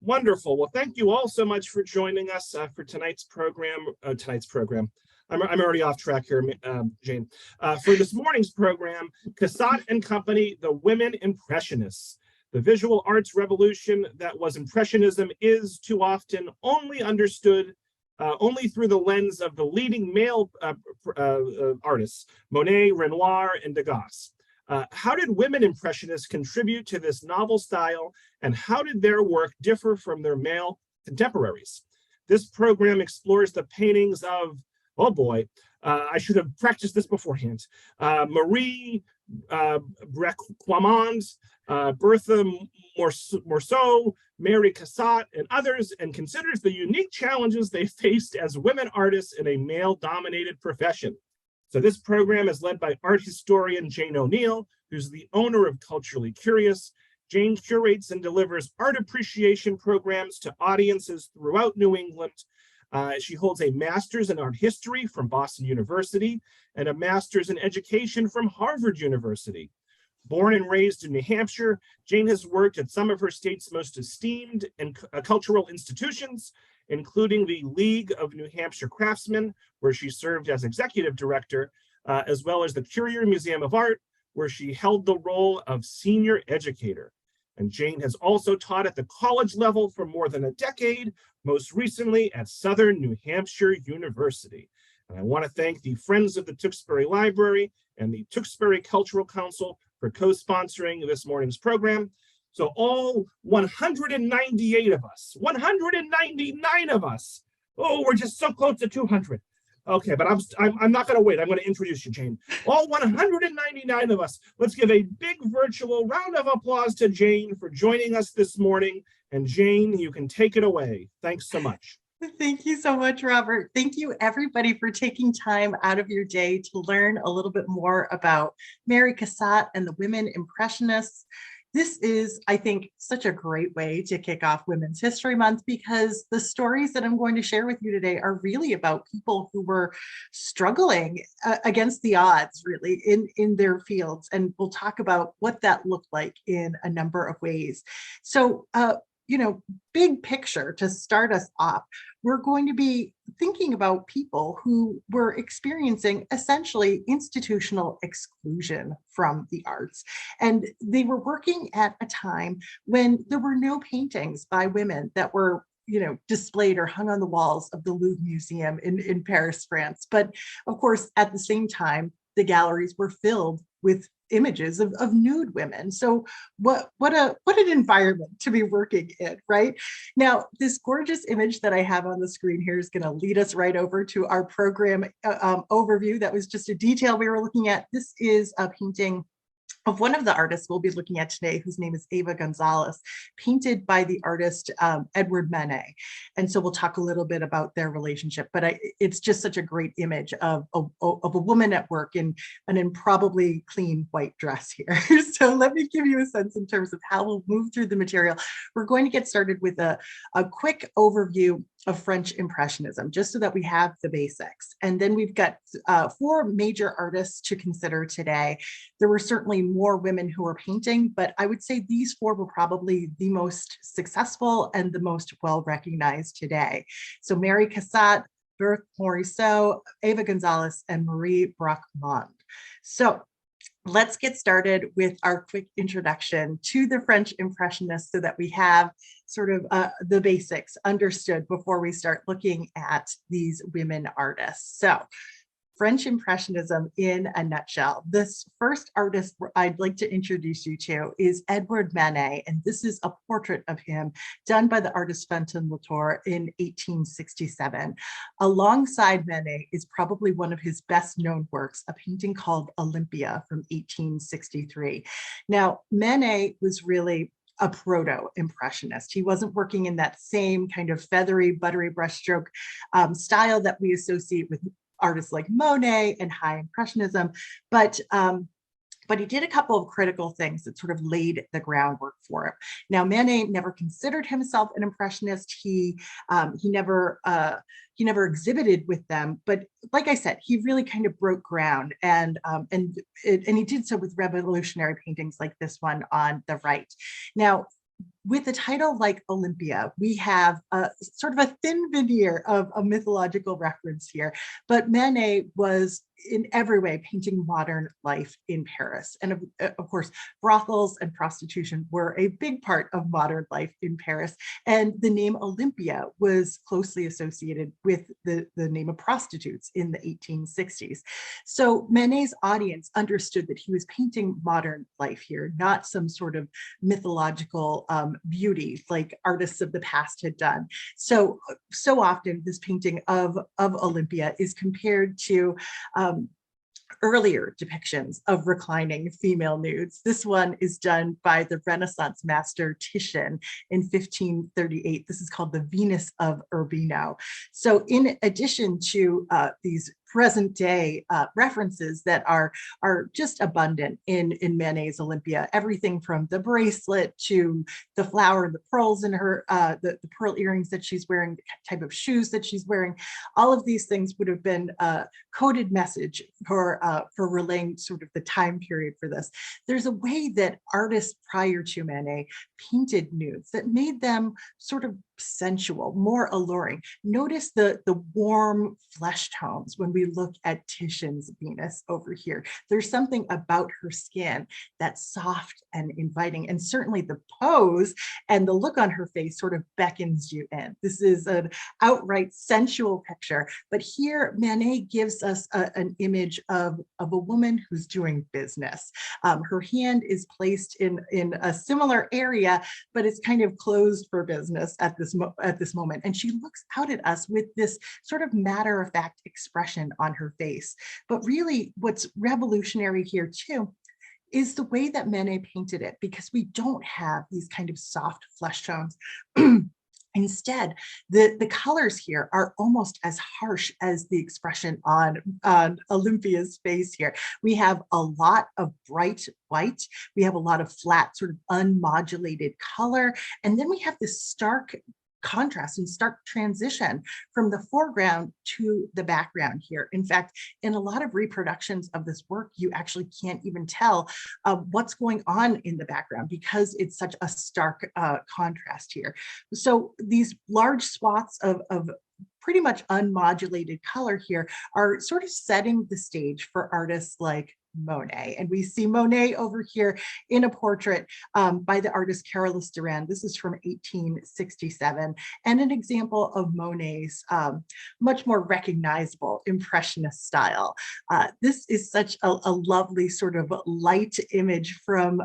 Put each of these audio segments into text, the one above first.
Wonderful. Well, thank you all so much for joining us for tonight's program. I'm already off track here, Jane. For this morning's program, Cassatt and Company, The Women Impressionists. The visual arts revolution that was Impressionism is too often only understood only through the lens of the leading male artists, Monet, Renoir, and Degas. How did women Impressionists contribute to this novel style, and how did their work differ from their male contemporaries? This program explores the paintings of, oh boy, I should have practiced this beforehand, Marie Bracquemond, Berthe Morisot, Marie Cassatt, and others, and considers the unique challenges they faced as women artists in a male-dominated profession. So this program is led by art historian Jane Oneail, who's the owner of Culturally Curious. Jane curates and delivers art appreciation programs to audiences throughout New England. She holds a master's in art history from Boston University and a master's in education from Harvard University. Born and raised in New Hampshire, Jane has worked at some of her state's most esteemed and cultural institutions, including the League of New Hampshire Craftsmen, where she served as executive director, as well as the Currier Museum of Art, where she held the role of senior educator. And Jane has also taught at the college level for more than a decade, most recently at Southern New Hampshire University. And I want to thank the Friends of the Tewksbury Library and the Tewksbury Cultural Council for co-sponsoring this morning's program. So all 198 of us, 199 of us, oh, we're just so close to 200. Okay, but I'm not going to wait. I'm going to introduce you, Jane. All 199 of us, let's give a big virtual round of applause to Jane for joining us this morning. And Jane, you can take it away. Thanks so much. Thank you so much, Robert. Thank you, everybody, for taking time out of your day to learn a little bit more about Marie Cassatt and the Women Impressionists. This is, I think, such a great way to kick off Women's History Month, because the stories that I'm going to share with you today are really about people who were struggling against the odds, really, in their fields. And we'll talk about what that looked like in a number of ways. So, big picture to start us off, we're going to be thinking about people who were experiencing essentially institutional exclusion from the arts. And they were working at a time when there were no paintings by women that were displayed or hung on the walls of the Louvre Museum in Paris, France. But of course, at the same time, the galleries were filled with images of nude women. So what an environment to be working in, right? Now, this gorgeous image that I have on the screen here is going to lead us right over to our program overview. That was just a detail we were looking at. This is a painting of one of the artists we'll be looking at today, whose name is Eva Gonzalez, painted by the artist Edward Manet. And so we'll talk a little bit about their relationship, but it's just such a great image of a woman at work in an improbably clean white dress here. So let me give you a sense in terms of how we'll move through the material. We're going to get started with a quick overview of French Impressionism, just so that we have the basics. And then we've got 4 major artists to consider today. There were certainly more women who were painting, but I would say these 4 were probably the most successful and the most well-recognized today. So Marie Cassatt, Berthe Morisot, Eva Gonzalez, and Marie Bracquemond. So let's get started with our quick introduction to the French Impressionists so that we have sort of the basics understood before we start looking at these women artists. So French Impressionism in a nutshell. This first artist I'd like to introduce you to is Edward Manet, and this is a portrait of him done by the artist Fenton Latour in 1867. Alongside Manet is probably one of his best known works, a painting called Olympia from 1863. Now, Manet was really a proto-impressionist. He wasn't working in that same kind of feathery, buttery brushstroke style that we associate with artists like Monet and high impressionism, but he did a couple of critical things that sort of laid the groundwork for it. Now, Manet never considered himself an impressionist. He never exhibited with them, but like I said, he really kind of broke ground, and he did so with revolutionary paintings like this one on the right. Now, with a title like Olympia, we have a sort of a thin veneer of a mythological reference here, but Manet was in every way painting modern life in Paris. And of course, brothels and prostitution were a big part of modern life in Paris. And the name Olympia was closely associated with the name of prostitutes in the 1860s. So Manet's audience understood that he was painting modern life here, not some sort of mythological beauty like artists of the past had done. So often this painting of Olympia is compared to earlier depictions of reclining female nudes. This one is done by the Renaissance master Titian in 1538. This is called the Venus of Urbino. So in addition to these present day references that are just abundant in Manet's Olympia, everything from the bracelet to the flower and the pearls in her, the pearl earrings that she's wearing, the type of shoes that she's wearing, all of these things would have been a coded message for relaying sort of the time period for this. There's a way that artists prior to Manet painted nudes that made them sort of sensual, more alluring. Notice the warm flesh tones when we look at Titian's Venus over here. There's something about her skin that's soft and inviting, and certainly the pose and the look on her face sort of beckons you in. This is an outright sensual picture, but here Manet gives us an image of a woman who's doing business. Her hand is placed in a similar area, but it's kind of closed for business at this moment. And she looks out at us with this sort of matter-of-fact expression on her face. But really what's revolutionary here too is the way that Manet painted it, because we don't have these kind of soft flesh tones. Instead, the colors here are almost as harsh as the expression on Olympia's face here. We have a lot of bright white. We have a lot of flat, sort of unmodulated color. And then we have this stark contrast and stark transition from the foreground to the background here. In fact, in a lot of reproductions of this work, you actually can't even tell what's going on in the background because it's such a stark contrast here. So these large swaths of pretty much unmodulated color here are sort of setting the stage for artists like Monet. And we see Monet over here in a portrait by the artist Carolus Duran. This is from 1867, and an example of Monet's much more recognizable Impressionist style. This is such a lovely sort of light image from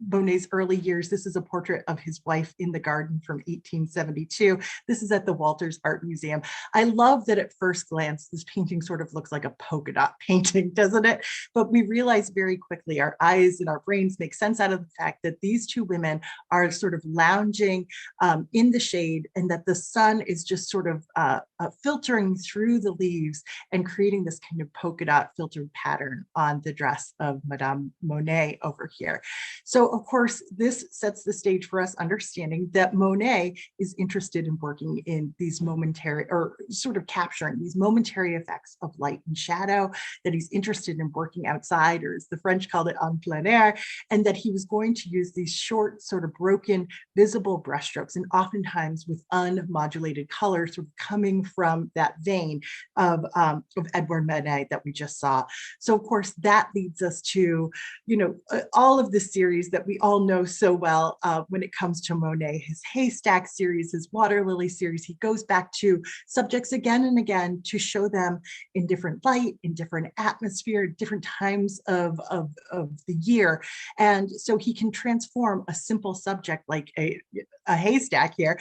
Monet's early years. This is a portrait of his wife in the garden from 1872. This is at the Walters Art Museum. I love that at first glance, this painting sort of looks like a polka dot painting, doesn't it? But we realize very quickly, our eyes and our brains make sense out of the fact that these two women are sort of lounging in the shade, and that the sun is just sort of filtering through the leaves and creating this kind of polka dot filtered pattern on the dress of Madame Monet over here. So of course, this sets the stage for us understanding that Monet is interested in working in these momentary, or sort of capturing these momentary effects of light and shadow, that he's interested in working outside, or as the French called it, en plein air, and that he was going to use these short, sort of broken, visible brushstrokes, and oftentimes with unmodulated color sort of coming from that vein of Edouard Manet that we just saw. So of course, that leads us to, you know, all of the series that we all know so well when it comes to Monet, his haystack series, his water lily series. He goes back to subjects again and again to show them in different light, in different atmosphere, different times of the year. And so he can transform a simple subject like a haystack here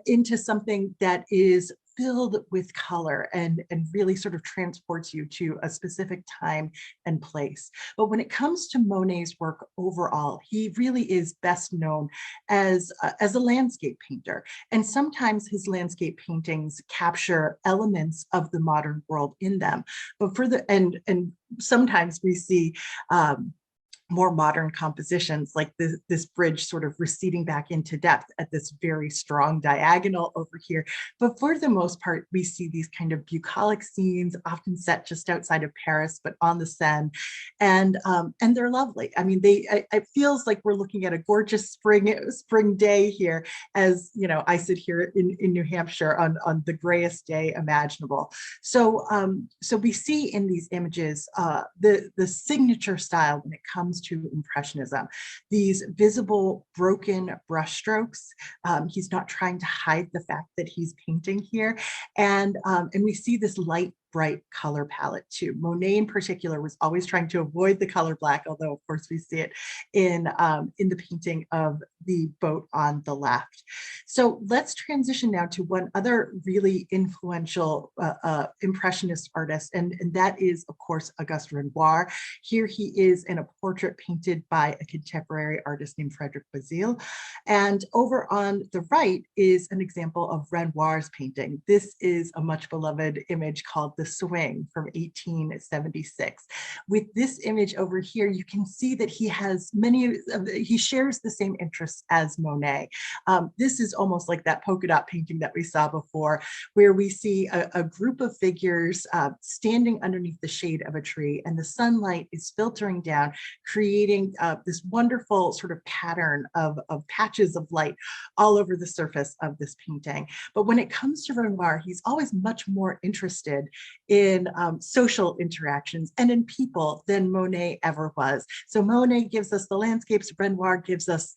into something that is filled with color and really sort of transports you to a specific time and place. But when it comes to Monet's work overall, he really is best known as a landscape painter. And sometimes his landscape paintings capture elements of the modern world in them. But and sometimes we see more modern compositions, like this bridge sort of receding back into depth at this very strong diagonal over here. But for the most part, we see these kind of bucolic scenes, often set just outside of Paris, but on the Seine, and they're lovely. I mean, it feels like we're looking at a gorgeous spring day here, as you know, I sit here in New Hampshire on the grayest day imaginable. So so we see in these images the signature style when it comes to Impressionism, these visible broken brushstrokes. He's not trying to hide the fact that he's painting here. And we see this light, bright color palette too. Monet in particular was always trying to avoid the color black, although of course we see it in the painting of the boat on the left. So let's transition now to one other really influential Impressionist artist, and that is of course Auguste Renoir. Here he is in a portrait painted by a contemporary artist named Frederic Bazille. And over on the right is an example of Renoir's painting. This is a much beloved image called The Swing from 1876. With this image over here, you can see that he has he shares the same interests as Monet. This is almost like that polka dot painting that we saw before, where we see a group of figures standing underneath the shade of a tree, and the sunlight is filtering down, creating this wonderful sort of pattern of patches of light all over the surface of this painting. But when it comes to Renoir, he's always much more interested in social interactions and in people than Monet ever was. So Monet gives us the landscapes, Renoir gives us,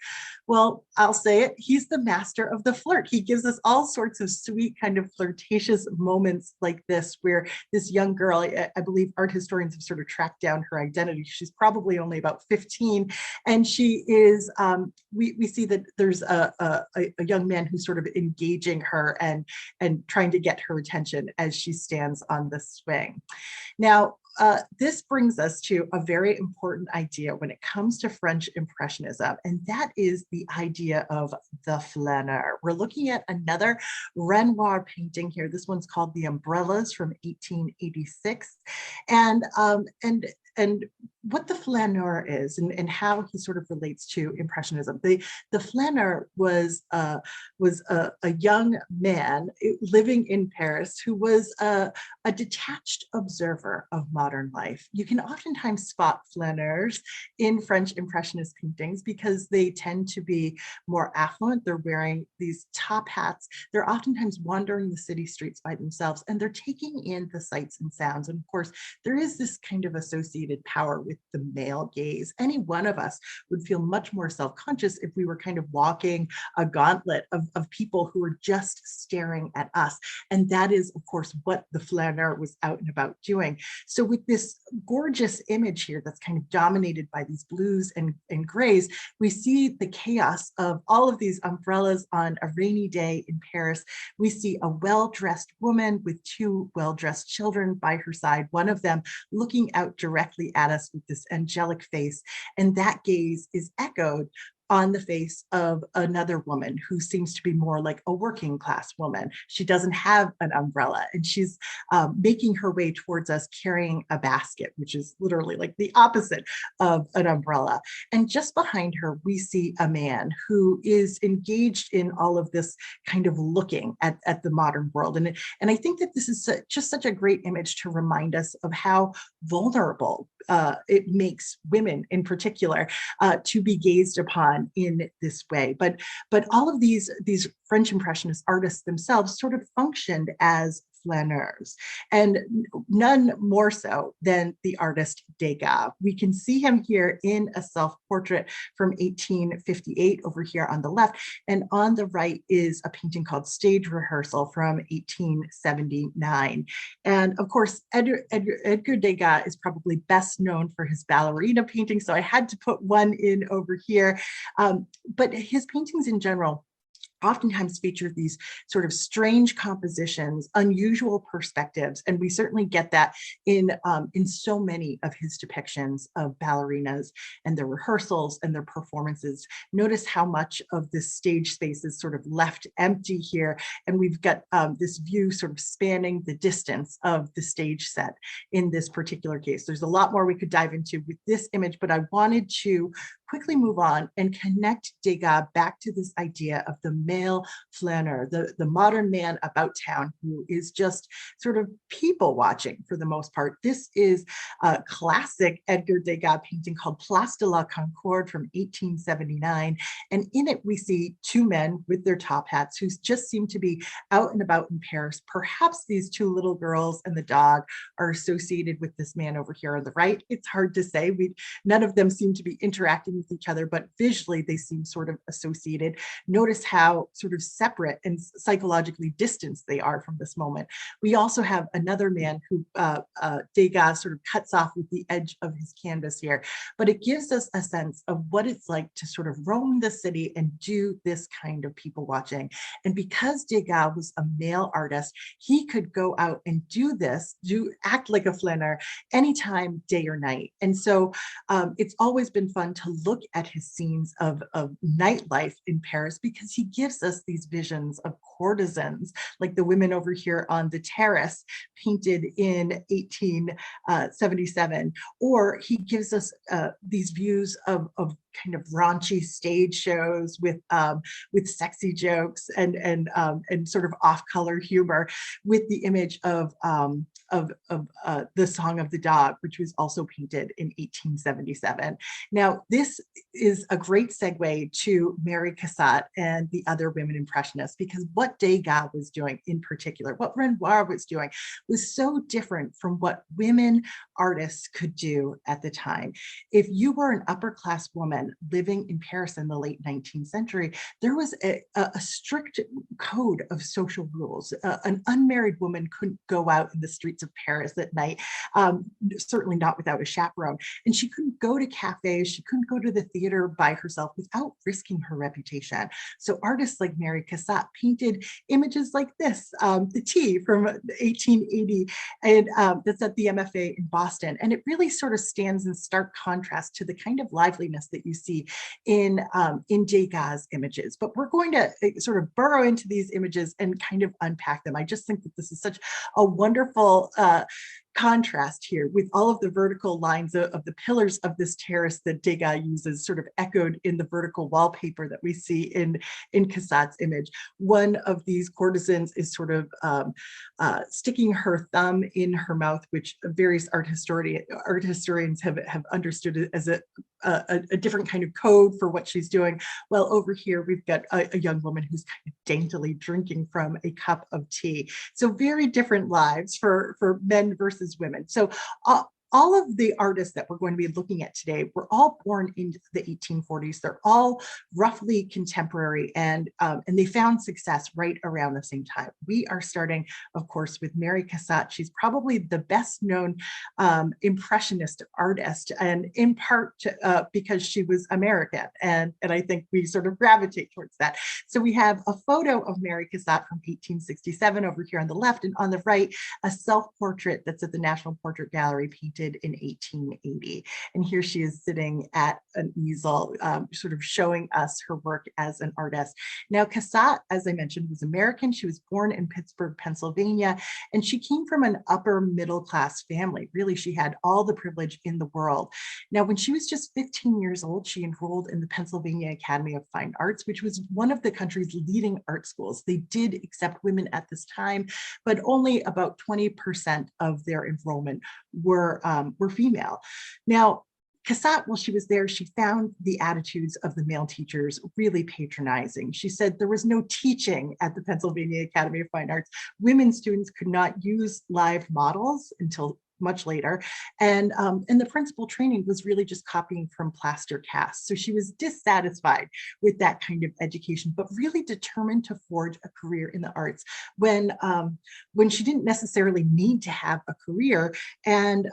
well, I'll say it, he's the master of the flirt. He gives us all sorts of sweet kind of flirtatious moments like this, where this young girl, I believe art historians have sort of tracked down her identity. She's probably only about 15, and she is, we see that there's a young man who's sort of engaging her and trying to get her attention as she stands on the swing. Now, this brings us to a very important idea when it comes to French Impressionism, and that is the idea of the flaneur. We're looking at another Renoir painting here. This one's called The Umbrellas from 1886. And what the flaneur is and how he sort of relates to Impressionism. The flaneur was a young man living in Paris who was a detached observer of modern life. You can oftentimes spot flaneurs in French Impressionist paintings because they tend to be more affluent. They're wearing these top hats. They're oftentimes wandering the city streets by themselves, and they're taking in the sights and sounds. And of course, there is this kind of associated power with the male gaze. Any one of us would feel much more self-conscious if we were kind of walking a gauntlet of people who were just staring at us. And that is, of course, what the flaneur was out and about doing. So with this gorgeous image here that's kind of dominated by these blues and grays, we see the chaos of all of these umbrellas on a rainy day in Paris. We see a well-dressed woman with two well-dressed children by her side, one of them looking out directly at us with this angelic face, and that gaze is echoed on the face of another woman who seems to be more like a working class woman. She doesn't have an umbrella, and she's making her way towards us carrying a basket, which is literally like the opposite of an umbrella. And just behind her, we see a man who is engaged in all of this kind of looking at the modern world. And I think that this is just such a great image to remind us of how vulnerable it makes women in particular to be gazed upon in this way. But all of these French Impressionist artists themselves sort of functioned as flaneurs, and none more so than the artist Degas. We can see him here in a self-portrait from 1858 over here on the left, and on the right is a painting called Stage Rehearsal from 1879. And of course, Edgar Degas is probably best known for his ballerina painting, so I had to put one in over here. But his paintings in general oftentimes feature these sort of strange compositions, unusual perspectives, and we certainly get that in so many of his depictions of ballerinas and their rehearsals and their performances. Notice how much of this stage space is sort of left empty here, and we've got this view sort of spanning the distance of the stage set in this particular case. There's a lot more we could dive into with this image, but I wanted to quickly move on and connect Degas back to this idea of the male flaneur, the modern man about town who is just sort of people watching for the most part. This is a classic Edgar Degas painting called Place de la Concorde from 1879. And in it, we see two men with their top hats who just seem to be out and about in Paris. Perhaps these two little girls and the dog are associated with this man over here on the right. It's hard to say. None of them seem to be interacting with each other, but visually they seem sort of associated. Notice how sort of separate and psychologically distanced they are from this moment. We also have another man who Degas sort of cuts off with the edge of his canvas here, but it gives us a sense of what it's like to sort of roam the city and do this kind of people watching. And because Degas was a male artist, he could go out and do this, act like a flaneur anytime, day or night. And so it's always been fun to look at his scenes of nightlife in Paris, because he gives us these visions of courtesans, like the women over here on the terrace, painted in 1877, or he gives us these views of kind of raunchy stage shows with sexy jokes and sort of off-color humor, with the image of the Song of the Dog, which was also painted in 1877. Now, this is a great segue to Marie Cassatt and the other women impressionists, because what Degas was doing in particular, what Renoir was doing, was so different from what women artists could do at the time. If you were an upper class woman living in Paris in the late 19th century, there was a strict code of social rules. An unmarried woman couldn't go out in the streets of Paris at night, certainly not without a chaperone. And she couldn't go to cafes, she couldn't go to the theater by herself without risking her reputation. So artists like Marie Cassatt painted images like this, the Tea from 1880, and that's at the MFA in Boston. And it really sort of stands in stark contrast to the kind of liveliness that you see in Degas' images. But we're going to sort of burrow into these images and kind of unpack them. I just think that this is such a wonderful contrast here with all of the vertical lines of the pillars of this terrace that Degas uses, sort of echoed in the vertical wallpaper that we see in Cassatt's image. One of these courtesans is sort of sticking her thumb in her mouth, which various art historians have understood it as a different kind of code for what she's doing. Well, over here, we've got a young woman who's kind of daintily drinking from a cup of tea. So very different lives for men versus women. So all of the artists that we're going to be looking at today were all born in the 1840s. They're all roughly contemporary, and they found success right around the same time. We are starting, of course, with Marie Cassatt. She's probably the best known Impressionist artist, and in part because she was American, and I think we sort of gravitate towards that. So we have a photo of Marie Cassatt from 1867 over here on the left, and on the right, a self-portrait that's at the National Portrait Gallery, painted in 1880. And here she is sitting at an easel, sort of showing us her work as an artist. Now, Cassatt, as I mentioned, was American. She was born in Pittsburgh, Pennsylvania, and she came from an upper middle class family. Really, she had all the privilege in the world. Now, when she was just 15 years old, she enrolled in the Pennsylvania Academy of Fine Arts, which was one of the country's leading art schools. They did accept women at this time, but only about 20% of their enrollment were female. Now, Cassatt, while she was there, she found the attitudes of the male teachers really patronizing. She said there was no teaching at the Pennsylvania Academy of Fine Arts. Women students could not use live models until much later. And the principal training was really just copying from plaster casts. So she was dissatisfied with that kind of education, but really determined to forge a career in the arts when she didn't necessarily need to have a career, and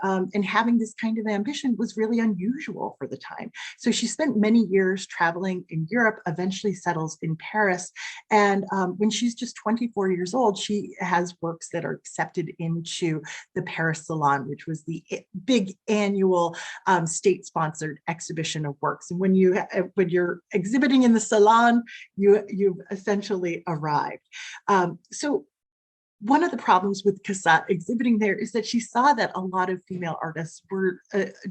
having this kind of ambition was really unusual for the time. So she spent many years traveling in Europe, eventually settles in Paris, and when she's just 24 years old, she has works that are accepted into the Paris Salon, which was the big annual state-sponsored exhibition of works. And when you're exhibiting in the Salon, you've essentially arrived. So one of the problems with Cassatt exhibiting there is that she saw that a lot of female artists were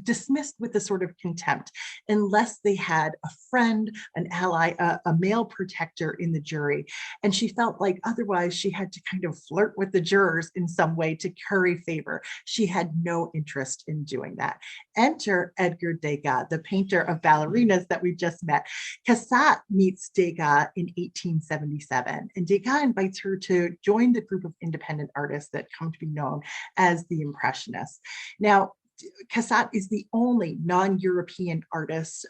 dismissed with a sort of contempt unless they had a friend, an ally, a male protector in the jury. And she felt like otherwise she had to kind of flirt with the jurors in some way to curry favor. She had no interest in doing that. Enter Edgar Degas, the painter of ballerinas that we just met. Cassatt meets Degas in 1877, and Degas invites her to join the group of independent artists that come to be known as the Impressionists. Now, Cassatt is the only non-European artist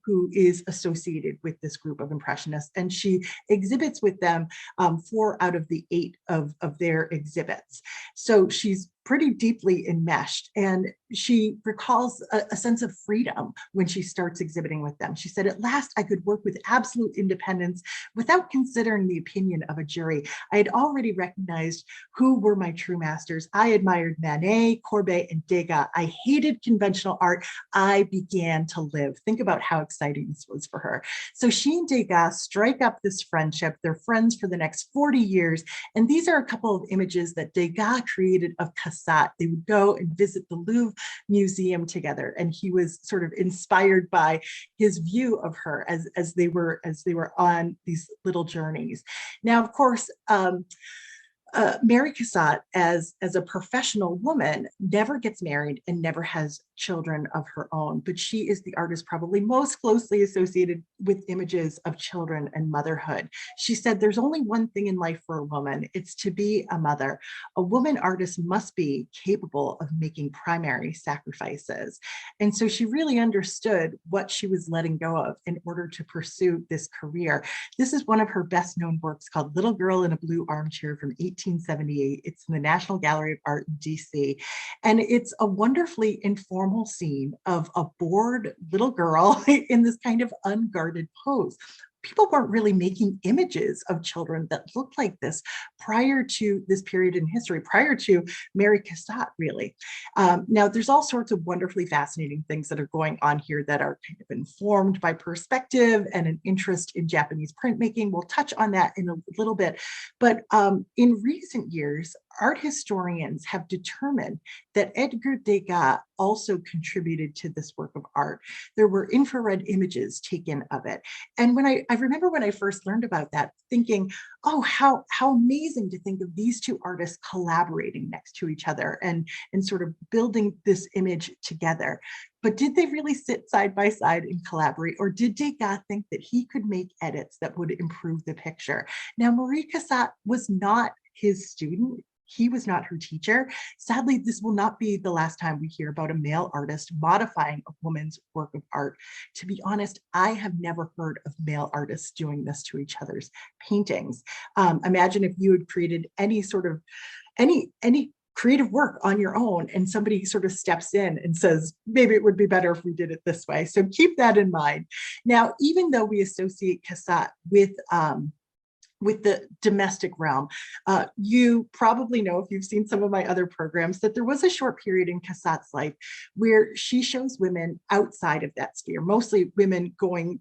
who is associated with this group of Impressionists, and she exhibits with them 4 out of the 8 of their exhibits. So she's pretty deeply enmeshed, and she recalls a sense of freedom when she starts exhibiting with them. She said, "At last I could work with absolute independence without considering the opinion of a jury. I had already recognized who were my true masters. I admired Monet, Courbet, and Degas. I hated conventional art. I began to live." Think about how exciting this was for her. So she and Degas strike up this friendship. They're friends for the next 40 years. And these are a couple of images that Degas created of Cassatt. They would go and visit the Louvre Museum together, and he was sort of inspired by his view of her as they were on these little journeys. Now, of course, Marie Cassatt, as a professional woman, never gets married and never has children of her own, but she is the artist probably most closely associated with images of children and motherhood. She said, "There's only one thing in life for a woman. It's to be a mother. A woman artist must be capable of making primary sacrifices." And so she really understood what she was letting go of in order to pursue this career. This is one of her best known works called Little Girl in a Blue Armchair from 1878. It's in the National Gallery of Art in DC. And it's a wonderfully informal scene of a bored little girl in this kind of unguarded pose. People weren't really making images of children that looked like this prior to this period in history, prior to Marie Cassatt, really. Now, there's all sorts of wonderfully fascinating things that are going on here that are kind of informed by perspective and an interest in Japanese printmaking. We'll touch on that in a little bit. But in recent years, art historians have determined that Edgar Degas also contributed to this work of art. There were infrared images taken of it. And when I remember when I first learned about that, thinking, oh, how amazing to think of these two artists collaborating next to each other and sort of building this image together. But did they really sit side by side and collaborate? Or did Degas think that he could make edits that would improve the picture? Now, Marie Cassatt was not his student. He was not her teacher. Sadly, this will not be the last time we hear about a male artist modifying a woman's work of art. To be honest, I have never heard of male artists doing this to each other's paintings. Imagine if you had created any creative work on your own and somebody sort of steps in and says, maybe it would be better if we did it this way. So keep that in mind. Now, even though we associate Cassatt with the domestic realm. You probably know, if you've seen some of my other programs, that there was a short period in Cassatt's life where she shows women outside of that sphere, mostly women going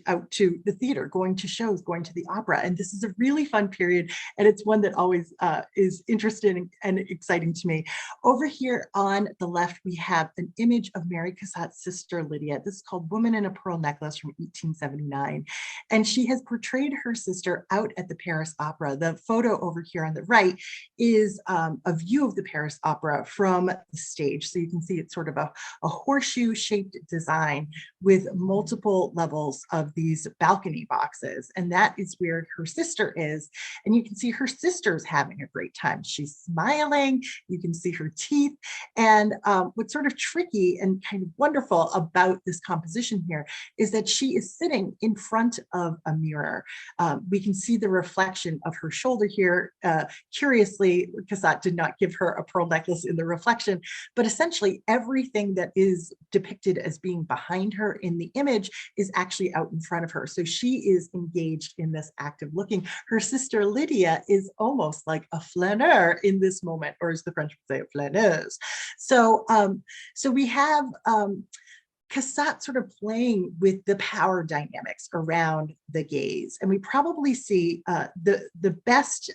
out to the theater, going to shows, going to the opera. And this is a really fun period. And it's one that always is interesting and exciting to me. Over here on the left, we have an image of Marie Cassatt's sister, Lydia. This is called Woman in a Pearl Necklace from 1879. And she has portrayed her sister out at the Paris Opera. The photo over here on the right is a view of the Paris Opera from the stage. So you can see it's sort of a horseshoe shaped design with multiple levels walls of these balcony boxes. And that is where her sister is. And you can see her sister's having a great time. She's smiling, you can see her teeth. And what's sort of tricky and kind of wonderful about this composition here is that she is sitting in front of a mirror. We can see the reflection of her shoulder here. Curiously, Cassatt did not give her a pearl necklace in the reflection, but essentially everything that is depicted as being behind her in the image is actually out in front of her. So she is engaged in this act of looking. Her sister Lydia is almost like a flaneur in this moment, or as the French would say, a flaneuse. So, so we have Cassatt sort of playing with the power dynamics around the gaze. And we probably see the best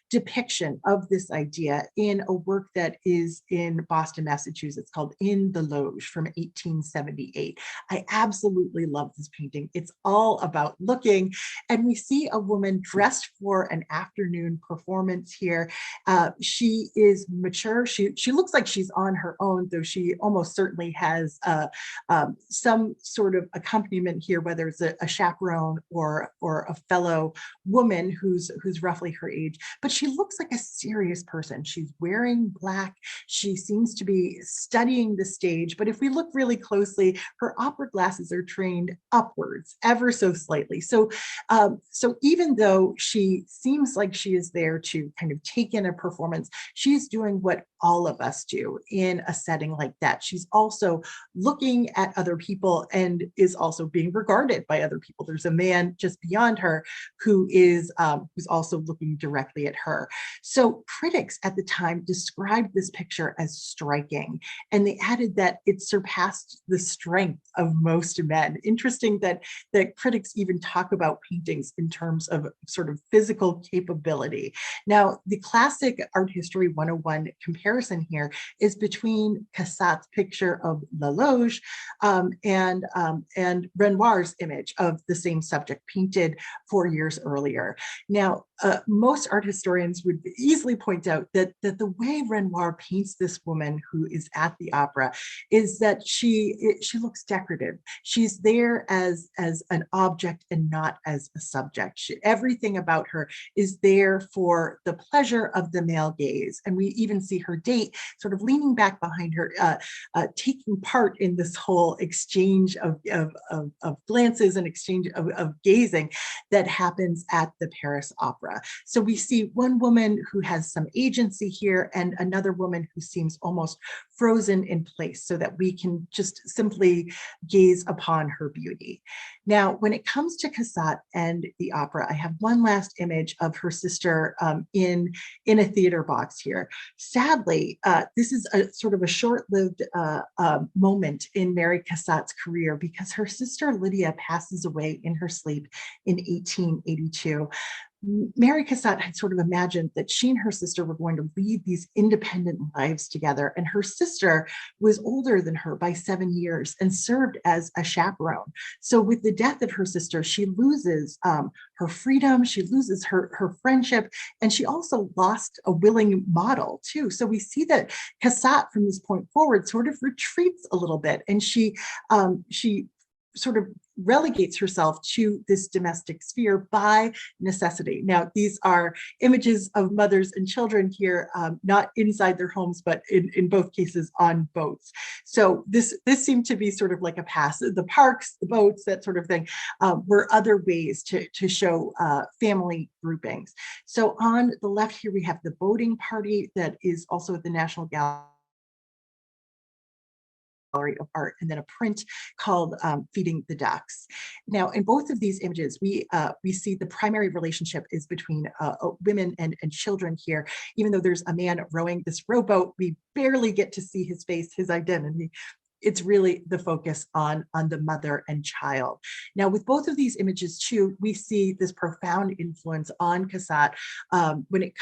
depiction of this idea in a work that is in Boston, Massachusetts, called In the Loge from 1878. I absolutely love this painting. It's all about looking, and we see a woman dressed for an afternoon performance here. She is mature. She looks like she's on her own, though she almost certainly has some sort of accompaniment here, whether it's a chaperone or a fellow woman who's roughly her age. But she looks like a serious person. She's wearing black. She seems to be studying the stage. But if we look really closely, her opera glasses are trained upwards ever so slightly. So, so even though she seems like she is there to kind of take in a performance, she's doing what all of us do in a setting like that. She's also looking at other people and is also being regarded by other people. There's a man just beyond her who is who's also looking directly at her. So critics at the time described this picture as striking, and they added that it surpassed the strength of most men. Interesting that critics even talk about paintings in terms of sort of physical capability. Now, the classic art history 101 comparison here is between Cassatt's picture of La Loge and Renoir's image of the same subject painted 4 years earlier. Now, most art historians would easily point out that the way Renoir paints this woman who is at the opera is that she looks decorative. She's there as an object and not as a subject. Everything about her is there for the pleasure of the male gaze. And we even see her date sort of leaning back behind her, taking part in this whole exchange of glances and exchange of gazing that happens at the Paris Opera. So we see one woman who has some agency here and another woman who seems almost frozen in place so that we can just simply gaze upon her beauty. Now, when it comes to Cassatt and the opera, I have one last image of her sister in a theater box here. Sadly, this is a sort of a short-lived moment in Mary Cassatt's career because her sister Lydia passes away in her sleep in 1882. Mary Cassatt had sort of imagined that she and her sister were going to lead these independent lives together, and her sister was older than her by 7 years and served as a chaperone. So with the death of her sister, she loses her freedom, she loses her friendship, and she also lost a willing model too. So we see that Cassatt from this point forward sort of retreats a little bit, and she sort of relegates herself to this domestic sphere by necessity. Now, these are images of mothers and children here, not inside their homes, but in both cases on boats. So this seemed to be sort of like a pass. The parks, the boats, that sort of thing, were other ways to show family groupings. So on the left here, we have the boating party that is also at the National Gallery of Art, and then a print called Feeding the Ducks. Now, in both of these images, we see the primary relationship is between women and children here. Even though there's a man rowing this rowboat, we barely get to see his face, his identity. It's really the focus on the mother and child. Now, with both of these images too, we see this profound influence on Cassatt when it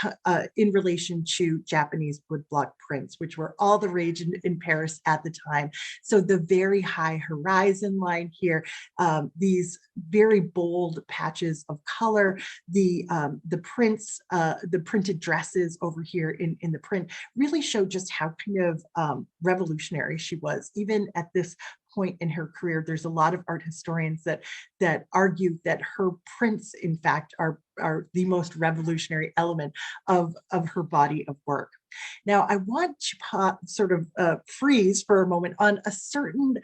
in relation to Japanese woodblock prints, which were all the rage in Paris at the time. So the very high horizon line here, these very bold patches of color, the prints, the printed dresses over here in the print really show just how kind of revolutionary she was, even even at this point in her career, there's a lot of art historians that argue that her prints, in fact, are the most revolutionary element of her body of work. Now, I want to sort of freeze for a moment on a certain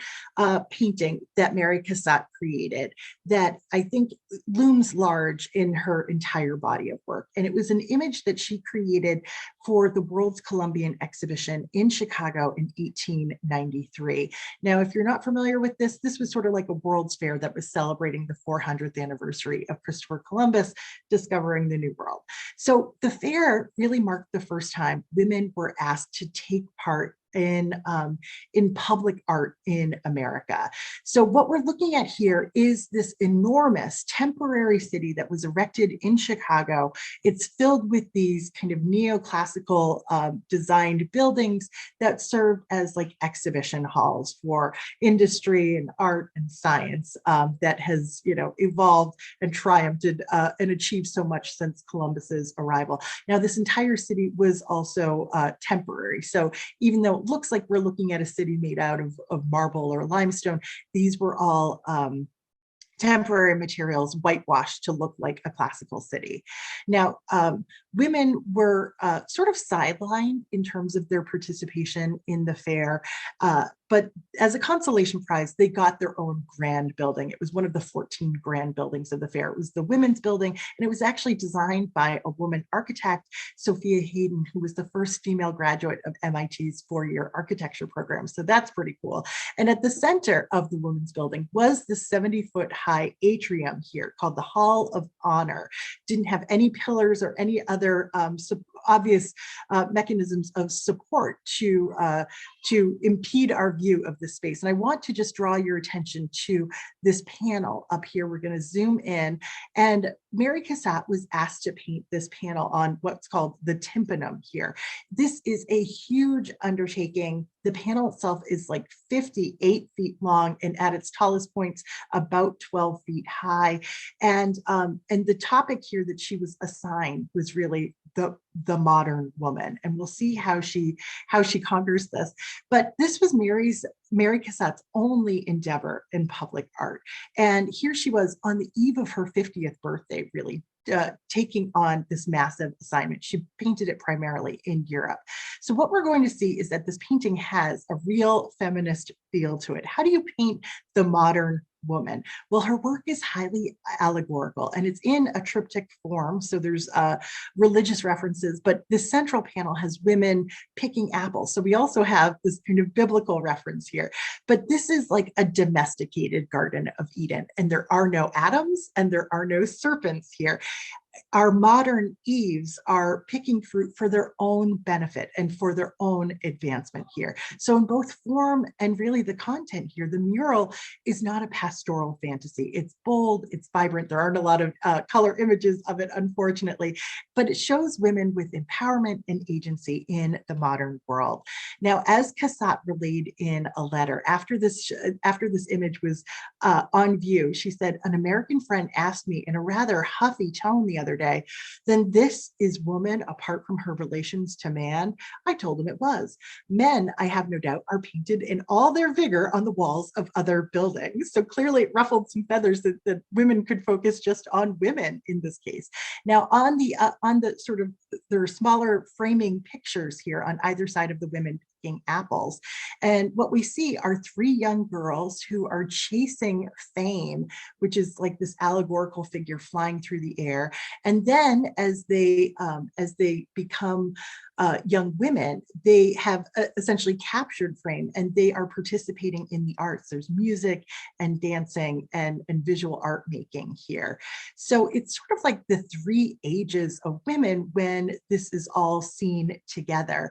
painting that Marie Cassatt created that I think looms large in her entire body of work. And it was an image that she created for the World's Columbian Exhibition in Chicago in 1893. Now, if you're not familiar with this, this was sort of like a World's Fair that was celebrating the 400th anniversary of Christopher Columbus discovering the New World. So the fair really marked the first time women were asked to take part in public art in America. So what we're looking at here is this enormous temporary city that was erected in Chicago. It's filled with these kind of neoclassical designed buildings that serve as like exhibition halls for industry and art and science that has, you know, evolved and triumphed and achieved so much since Columbus's arrival. Now, this entire city was also temporary. So even though looks like we're looking at a city made out of marble or limestone, these were all temporary materials whitewashed to look like a classical city. Now, women were sort of sidelined in terms of their participation in the fair, but as a consolation prize, they got their own grand building. It was one of the 14 grand buildings of the fair. It was the Women's Building, and it was actually designed by a woman architect, Sophia Hayden, who was the first female graduate of MIT's four-year architecture program. So that's pretty cool. And at the center of the Women's Building was the 70-foot high atrium here called the Hall of Honor. Didn't have any pillars or any other obvious mechanisms of support to impede our view of this space. And I want to just draw your attention to this panel up here. We're going to zoom in, and Marie Cassatt was asked to paint this panel on what's called the tympanum here. This is a huge undertaking. The panel itself is like 58 feet long, and at its tallest points, about 12 feet high. And the topic here that she was assigned was really the modern woman, and we'll see how she conquers this. But this was Marie Cassatt's only endeavor in public art, and here she was on the eve of her 50th birthday, really taking on this massive assignment. She painted it primarily in Europe. So what we're going to see is that this painting has a real feminist feel to it. How do you paint the modern woman? Well, her work is highly allegorical, and it's in a triptych form. So there's religious references, but this central panel has women picking apples. So we also have this kind of biblical reference here, but this is like a domesticated Garden of Eden, and there are no Adams and there are no serpents here. Our modern Eves are picking fruit for their own benefit and for their own advancement here. So in both form and really the content here, the mural is not a pastoral fantasy. It's bold, it's vibrant. There aren't a lot of color images of it, unfortunately, but it shows women with empowerment and agency in the modern world. Now, as Cassatt relayed in a letter, after this image was on view, she said, "An American friend asked me in a rather huffy tone the other day, then this is woman apart from her relations to man?" I told him it was. Men, I have no doubt, are painted in all their vigor on the walls of other buildings. So clearly it ruffled some feathers that women could focus just on women in this case. Now on the sort of, there are smaller framing pictures here on either side of the women picking apples. And what we see are three young girls who are chasing fame, which is like this allegorical figure flying through the air. And then as they become young women, they have essentially captured fame, and they are participating in the arts. There's music and dancing and visual art making here. So it's sort of like the three ages of women when this is all seen together.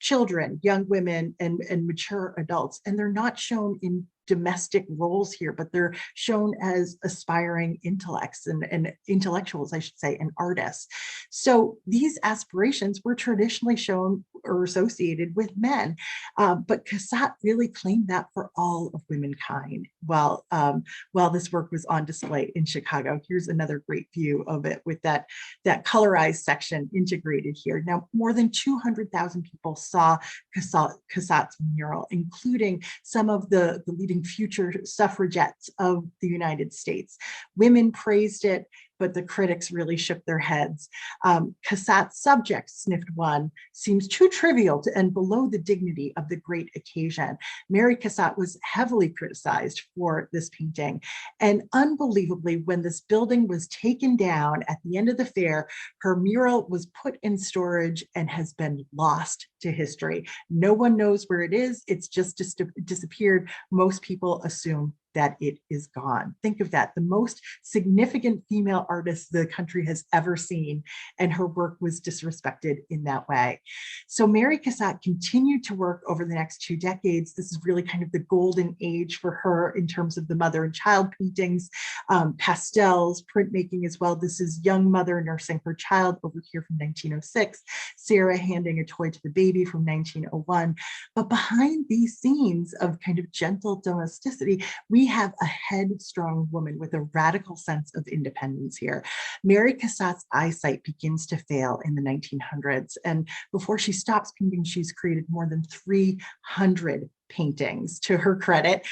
Children, young women, and mature adults, and they're not shown in domestic roles here, but they're shown as aspiring intellects and intellectuals, I should say, and artists. So these aspirations were traditionally shown or associated with men, but Cassatt really claimed that for all of womankind while this work was on display in Chicago. Here's another great view of it with that colorized section integrated here. Now, more than 200,000 people saw Cassatt's mural, including some of the leading future suffragettes of the United States. Women praised it, but the critics really shook their heads. Cassatt's subject, sniffed one, seems too trivial and below the dignity of the great occasion. Marie Cassatt was heavily criticized for this painting. And unbelievably, when this building was taken down at the end of the fair, her mural was put in storage and has been lost to history. No one knows where it is. It's just disappeared. Most people assume that it is gone. Think of that, the most significant female artist the country has ever seen, and her work was disrespected in that way. So Marie Cassatt continued to work over the next 2 decades. This is really kind of the golden age for her in terms of the mother and child paintings, pastels, printmaking as well. This is young mother nursing her child over here from 1906, Sarah handing a toy to the baby from 1901. But behind these scenes of kind of gentle domesticity, we have a headstrong woman with a radical sense of independence here. Marie Cassatt's eyesight begins to fail in the 1900s, and before she stops painting, she's created more than 300 paintings to her credit.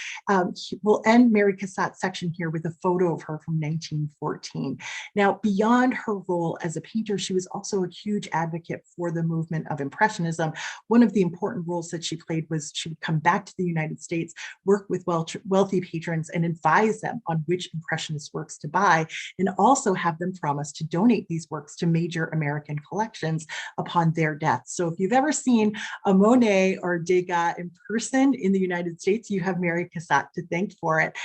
We'll end Marie Cassatt's section here with a photo of her from 1914. Now, beyond her role as a painter, she was also a huge advocate for the movement of Impressionism. One of the important roles that she played was she would come back to the United States, work with wealthy patrons and advise them on which Impressionist works to buy, and also have them promise to donate these works to major American collections upon their deaths. So if you've ever seen a Monet or Degas in person in the United States, you have Marie Cassatt to thank for it.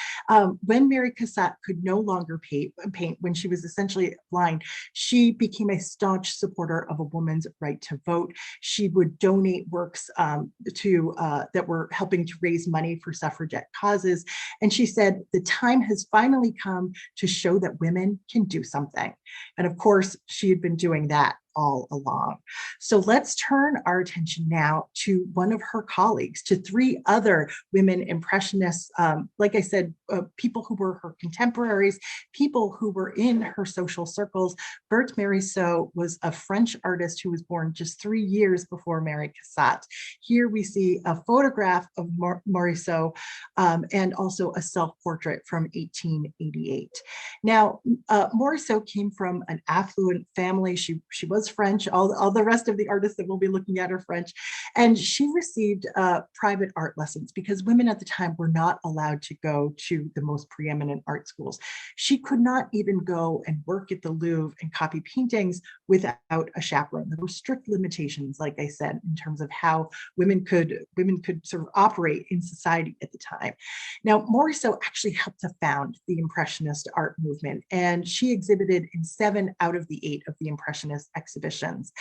When Marie Cassatt could no longer paint, when she was essentially blind, she became a staunch supporter of a woman's right to vote. She would donate works that were helping to raise money for suffragette causes. And she said, the time has finally come to show that women can do something. And of course, she had been doing that all along. So let's turn our attention now to one of her colleagues, to 3 other women Impressionists, like I said, people who were her contemporaries, people who were in her social circles. Berthe Morisot was a French artist who was born just 3 years before Marie Cassatt. Here we see a photograph of Morisot and also a self-portrait from 1888. Now, Morisot came from an affluent family. She was French. All the rest of the artists that we'll be looking at are French. And she received private art lessons because women at the time were not allowed to go to the most preeminent art schools. She could not even go and work at the Louvre and copy paintings without a chaperone. There were strict limitations, like I said, in terms of how women could sort of operate in society at the time. Now, Morisot actually helped to found the Impressionist art movement, and she exhibited in 7 out of the 8 of the Impressionist exhibitions.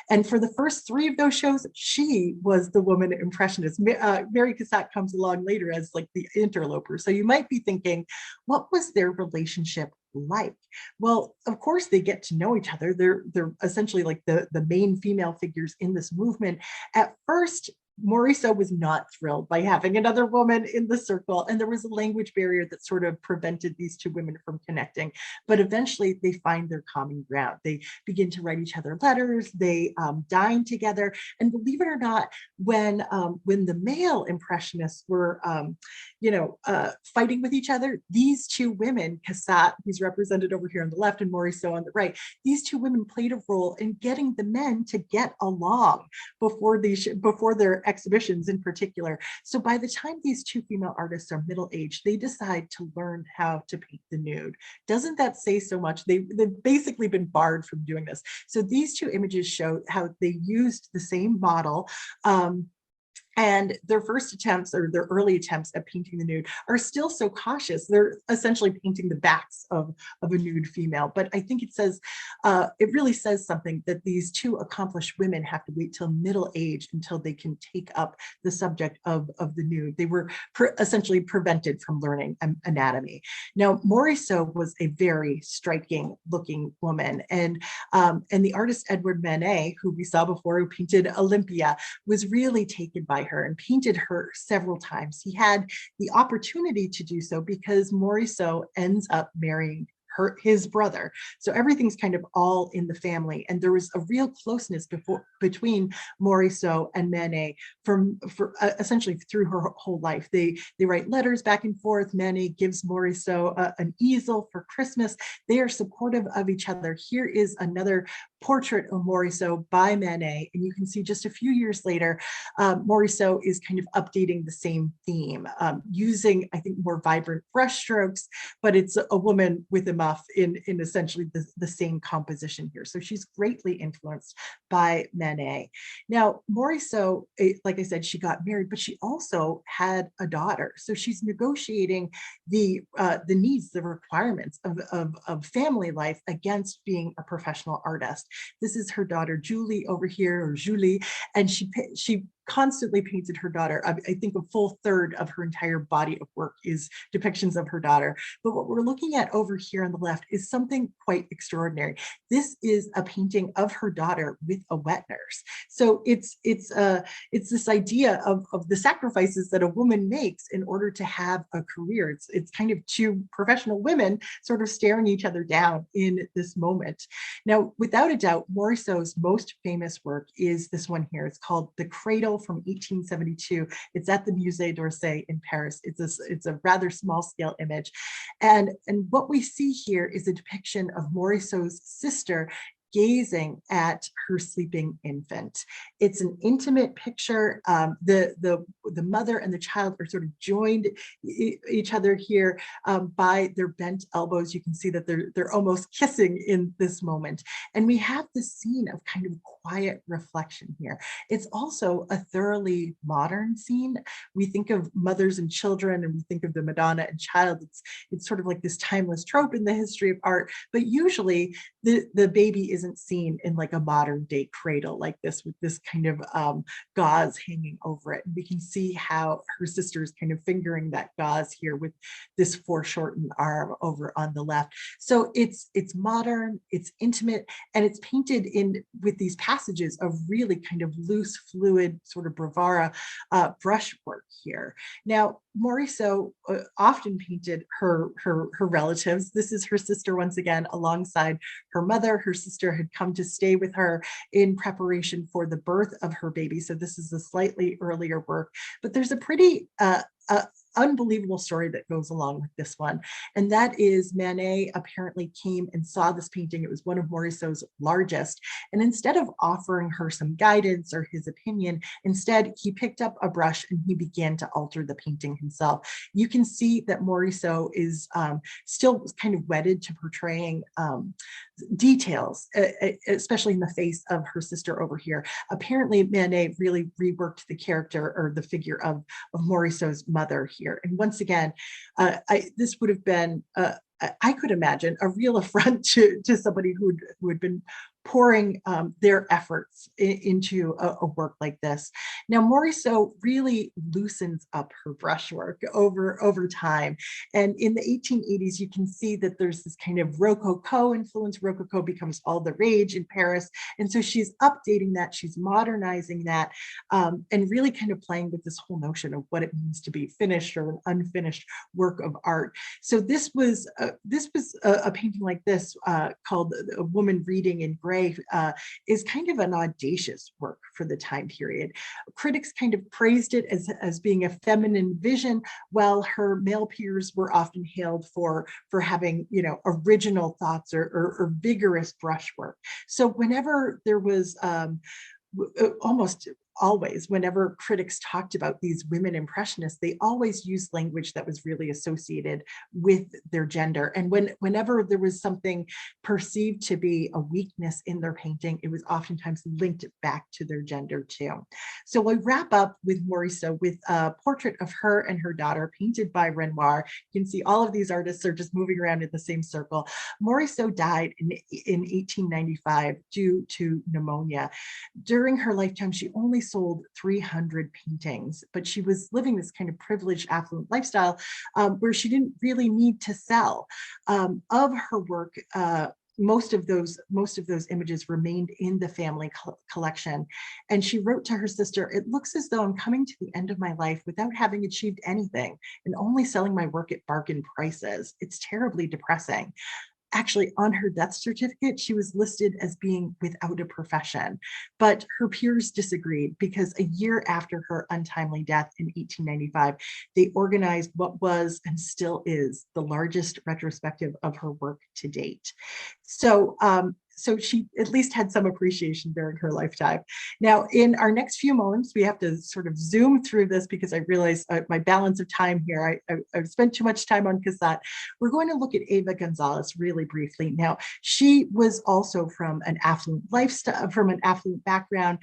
And for the first 3 of those shows, she was the woman Impressionist. Marie Cassatt comes along later as like the interloper. So you might be thinking, what was their relationship like? Well, of course, they get to know each other. They're essentially like the main female figures in this movement. At first, Morisot was not thrilled by having another woman in the circle, and there was a language barrier that sort of prevented these 2 women from connecting. But eventually they find their common ground. They begin to write each other letters, they dine together, and believe it or not, when the male Impressionists were fighting with each other, these 2 women, Cassatt, who's represented over here on the left, and Morisot on the right, these 2 women played a role in getting the men to get along before their exhibitions in particular. So by the time these 2 female artists are middle-aged, they decide to learn how to paint the nude. Doesn't that say so much? They've basically been barred from doing this. So these 2 images show how they used the same model And their first attempts, or their early attempts at painting the nude, are still so cautious. They're essentially painting the backs of a nude female. But I think it really says something that these two accomplished women have to wait till middle age until they can take up the subject of the nude. They were essentially prevented from learning anatomy. Now, Morisot was a very striking looking woman. And the artist Edward Manet, who we saw before, who painted Olympia, was really taken by her and painted her several times. He had the opportunity to do so because Morisot ends up marrying his brother. So everything's kind of all in the family. And there was a real closeness between Morisot and Manet essentially through her whole life. They write letters back and forth. Manet gives Morisot an easel for Christmas. They are supportive of each other. Here is another portrait of Morisot by Manet. And you can see just a few years later, Morisot is kind of updating the same theme, using, I think, more vibrant brushstrokes, but it's a woman with a muff in essentially the same composition here. So she's greatly influenced by Manet. Now, Morisot, like I said, she got married, but she also had a daughter. So she's negotiating the needs, the requirements of family life against being a professional artist. This is her daughter, Julie, over here, or Julie, and she constantly painted her daughter. I think a full third of her entire body of work is depictions of her daughter. But what we're looking at over here on the left is something quite extraordinary. This is a painting of her daughter with a wet nurse. So it's this idea of the sacrifices that a woman makes in order to have a career. It's kind of two professional women sort of staring each other down in this moment. Now, without a doubt, Morisot's most famous work is this one here. It's called The Cradle from 1872. It's at the Musée d'Orsay in Paris. It's a rather small scale image. And what we see here is a depiction of Morisot's sister gazing at her sleeping infant. It's an intimate picture. The mother and the child are sort of joined each other here by their bent elbows. You can see that they're almost kissing in this moment. And we have this scene of kind of quiet reflection here. It's also a thoroughly modern scene. We think of mothers and children, and we think of the Madonna and child. It's sort of like this timeless trope in the history of art, but usually the baby isn't seen in like a modern day cradle like this, with this kind of gauze hanging over it. And we can see how her sister is kind of fingering that gauze here with this foreshortened arm over on the left. So it's modern, it's intimate, and it's painted in with these passages of really kind of loose, fluid, sort of bravura brushwork here. Now, Morisot often painted her relatives. This is her sister once again alongside her mother. Her sister had come to stay with her in preparation for the birth of her baby. So this is a slightly earlier work, but there's a pretty unbelievable story that goes along with this one. And that is Manet apparently came and saw this painting. It was one of Morisot's largest. And instead of offering her some guidance or his opinion, instead he picked up a brush and he began to alter the painting himself. You can see that Morisot is still kind of wedded to portraying details, especially in the face of her sister over here. Apparently Manet really reworked the character or the figure of Morisot's mother here. And once again, this would have been, I could imagine, a real affront to somebody who had been pouring their efforts into a work like this. Now, Morisot really loosens up her brushwork over time. And in the 1880s, you can see that there's this kind of Rococo influence. Rococo becomes all the rage in Paris. And so she's updating that, she's modernizing that, and really kind of playing with this whole notion of what it means to be finished or an unfinished work of art. So this was a painting like this called A Woman Reading in Gray, is kind of an audacious work for the time period. Critics kind of praised it as being a feminine vision, while her male peers were often hailed for having, original thoughts or vigorous brushwork. So whenever there was almost always, whenever critics talked about these women impressionists, they always used language that was really associated with their gender. And whenever there was something perceived to be a weakness in their painting, it was oftentimes linked back to their gender too. So we wrap up with Morisot with a portrait of her and her daughter painted by Renoir. You can see all of these artists are just moving around in the same circle. Morisot died in 1895 due to pneumonia. During her lifetime, she only sold 300 paintings, but she was living this kind of privileged, affluent lifestyle where she didn't really need to sell. Of her work, most of those images remained in the family collection. And she wrote to her sister, "It looks as though I'm coming to the end of my life without having achieved anything and only selling my work at bargain prices. It's terribly depressing." Actually, on her death certificate, she was listed as being without a profession, but her peers disagreed because a year after her untimely death in 1895, they organized what was and still is the largest retrospective of her work to date. So she at least had some appreciation during her lifetime. Now, in our next few moments, we have to sort of zoom through this because I realize my balance of time here, I've spent too much time on Cassatt. We're going to look at Eva Gonzalez really briefly. Now, she was also from an affluent lifestyle, from an affluent background.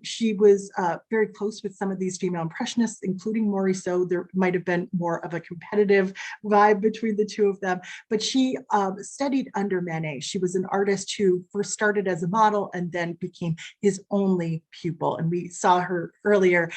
She was very close with some of these female impressionists, including Morisot. There might have been more of a competitive vibe between the two of them, but she studied under Manet. She was an artist who first started as a model and then became his only pupil. And we saw her earlier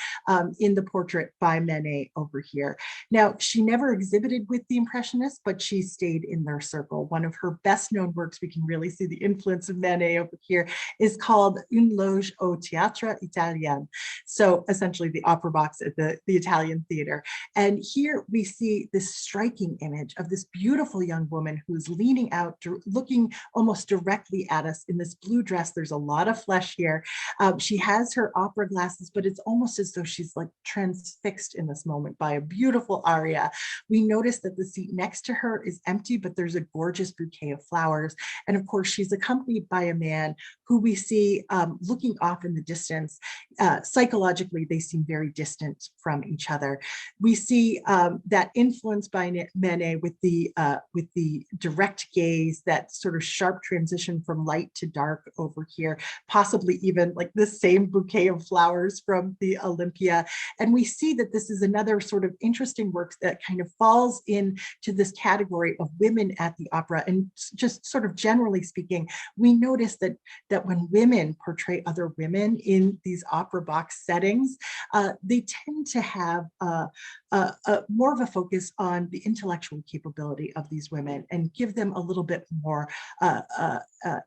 in the portrait by Manet over here. Now, she never exhibited with the Impressionists, but she stayed in their circle. One of her best known works, we can really see the influence of Manet over here, is called Une loge au Théâtre Italien. So essentially the opera box at the Italian theater. And here we see this striking image of this beautiful young woman who is leaning out, looking almost directly at us in this blue dress. There's a lot of flesh here. She has her opera glasses, but it's almost as though she's like transfixed in this moment by a beautiful aria. We notice that the seat next to her is empty, but there's a gorgeous bouquet of flowers. And of course, she's accompanied by a man who we see looking off in the distance. Psychologically, they seem very distant from each other. We see that influence by Manet with the direct gaze, that sort of sharp transition from light to dark over here, possibly even like the same bouquet of flowers from the Olympia. And we see that this is another sort of interesting work that kind of falls into this category of women at the opera. And just sort of generally speaking, we notice that when women portray other women in these opera box settings, they tend to have more of a focus on the intellectual capability of these women and give them a little bit more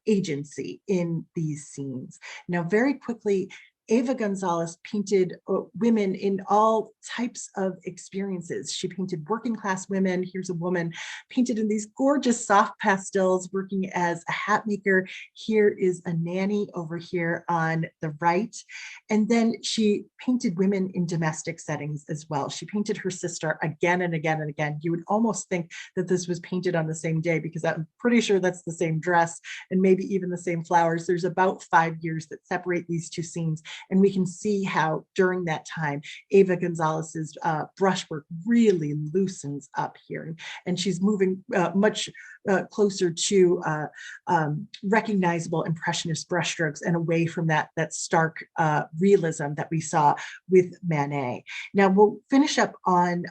agency in these scenes. Now, very quickly, Eva Gonzalez painted women in all types of experiences. She painted working class women. Here's a woman painted in these gorgeous soft pastels working as a hat maker. Here is a nanny over here on the right. And then she painted women in domestic settings as well. She painted her sister again and again and again. You would almost think that this was painted on the same day because I'm pretty sure that's the same dress and maybe even the same flowers. There's about 5 years that separate these two scenes. And we can see how during that time, Eva Gonzalez's brushwork really loosens up here. And she's moving much closer to recognizable impressionist brushstrokes and away from that stark realism that we saw with Manet. Now we'll finish up on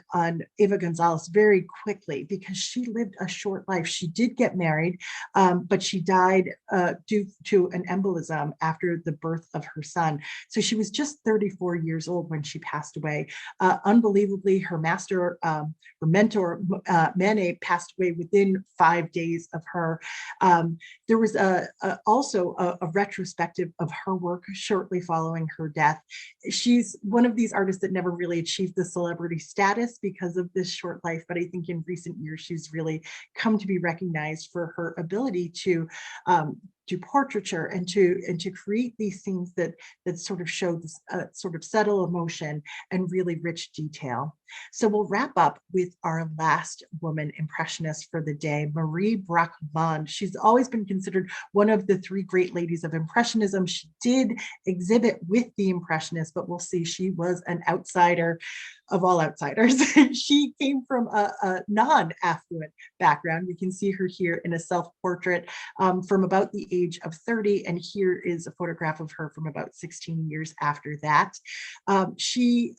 Eva Gonzalez very quickly because she lived a short life. She did get married, but she died due to an embolism after the birth of her son. So she was just 34 years old when she passed away. Unbelievably, her master, her mentor, Manet, passed away within 5 days of her. There was also a retrospective of her work shortly following her death. She's one of these artists that never really achieved the celebrity status because of this short life, but I think in recent years, she's really come to be recognized for her ability to do portraiture and to create these scenes that sort of show this sort of subtle emotion and really rich detail. So we'll wrap up with our last woman impressionist for the day, Marie Bracquemond. She's always been considered one of the three great ladies of Impressionism. She did exhibit with the Impressionists, but we'll see, she was an outsider of all outsiders. She came from a non-affluent background. We can see her here in a self-portrait from about the age of 30, and here is a photograph of her from about 16 years after that. She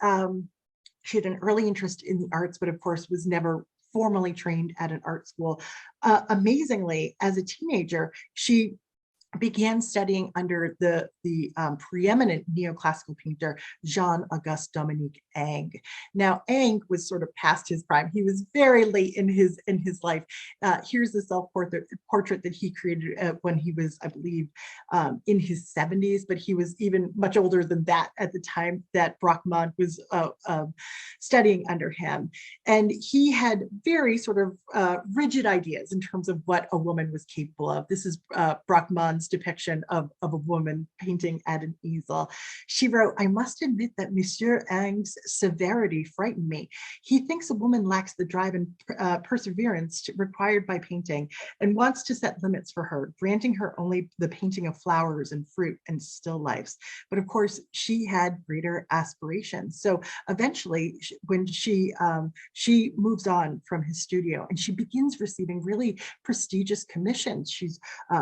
had an early interest in the arts, but of course was never formally trained at an art school. Amazingly, as a teenager, she began studying under the preeminent neoclassical painter, Jean-Auguste Dominique Ingres. Now, Ingres was sort of past his prime. He was very late in his life. Here's the self-portrait that he created when he was, I believe, in his 70s, but he was even much older than that at the time that Bracquemond was studying under him. And he had very sort of rigid ideas in terms of what a woman was capable of. This is Bracquemond's depiction of a woman painting at an easel. She wrote, "I must admit that Monsieur Ingres' severity frightened me. He thinks a woman lacks the drive and perseverance required by painting and wants to set limits for her, granting her only the painting of flowers and fruit and still lifes." But of course, she had greater aspirations. So eventually, when she moves on from his studio and she begins receiving really prestigious commissions. She's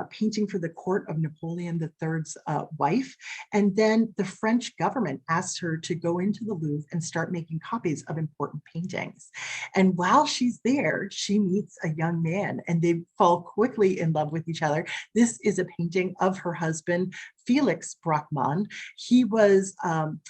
painting for the court of Napoleon III's wife. And then the French government asks her to go into the Louvre and start making copies of important paintings. And while she's there, she meets a young man and they fall quickly in love with each other. This is a painting of her husband, Felix Bracquemond. He was an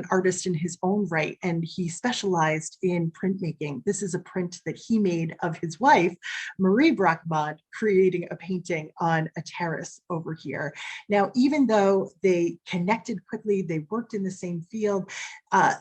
artist in his own right, and he specialized in printmaking. This is a print that he made of his wife, Marie Bracquemond, creating a painting on a terrace over here. Now, even though they connected quickly, they worked in the same field,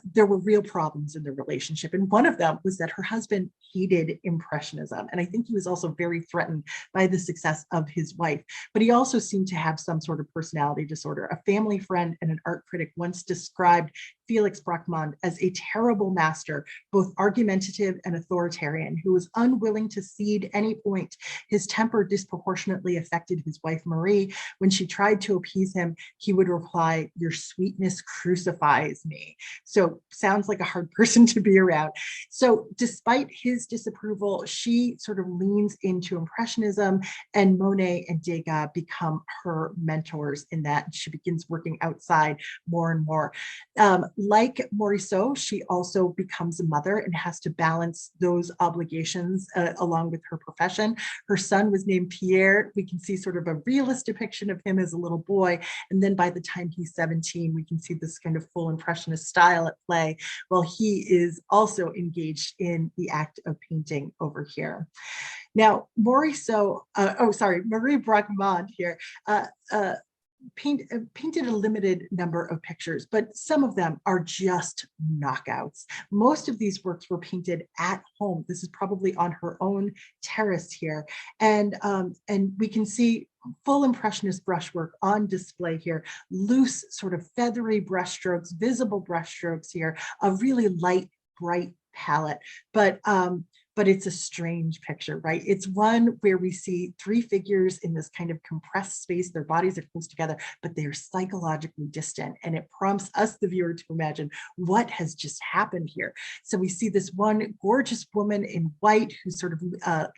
there were real problems in their relationship. And one of them was that her husband hated Impressionism. And I think he was also very threatened by the success of his wife. But he also seemed to have some sort of personality disorder. A family friend and an art critic once described Felix Bracquemond as a terrible master, both argumentative and authoritarian, who was unwilling to cede any point. His temper disproportionately affected his wife, Marie. When she tried to appease him, he would reply, "Your sweetness crucifies me." So sounds like a hard person to be around. So despite his disapproval, she sort of leans into Impressionism, and Monet and Degas become her mentors in that. She begins working outside more and more. Like Morisot, she also becomes a mother and has to balance those obligations along with her profession. Her son was named Pierre. We can see sort of a realist depiction of him as a little boy. And then by the time he's 17, we can see this kind of full Impressionist style at play, while he is also engaged in the act of painting over here. Now, Marie Bracquemond here, painted a limited number of pictures, but some of them are just knockouts. Most of these works were painted at home. This is probably on her own terrace here. And we can see full Impressionist brushwork on display here, loose sort of feathery brushstrokes, visible brushstrokes here, a really light, bright palette. But it's a strange picture, right? It's one where we see three figures in this kind of compressed space. Their bodies are close together, but they are psychologically distant. And it prompts us, the viewer, to imagine what has just happened here. So we see this one gorgeous woman in white who's sort of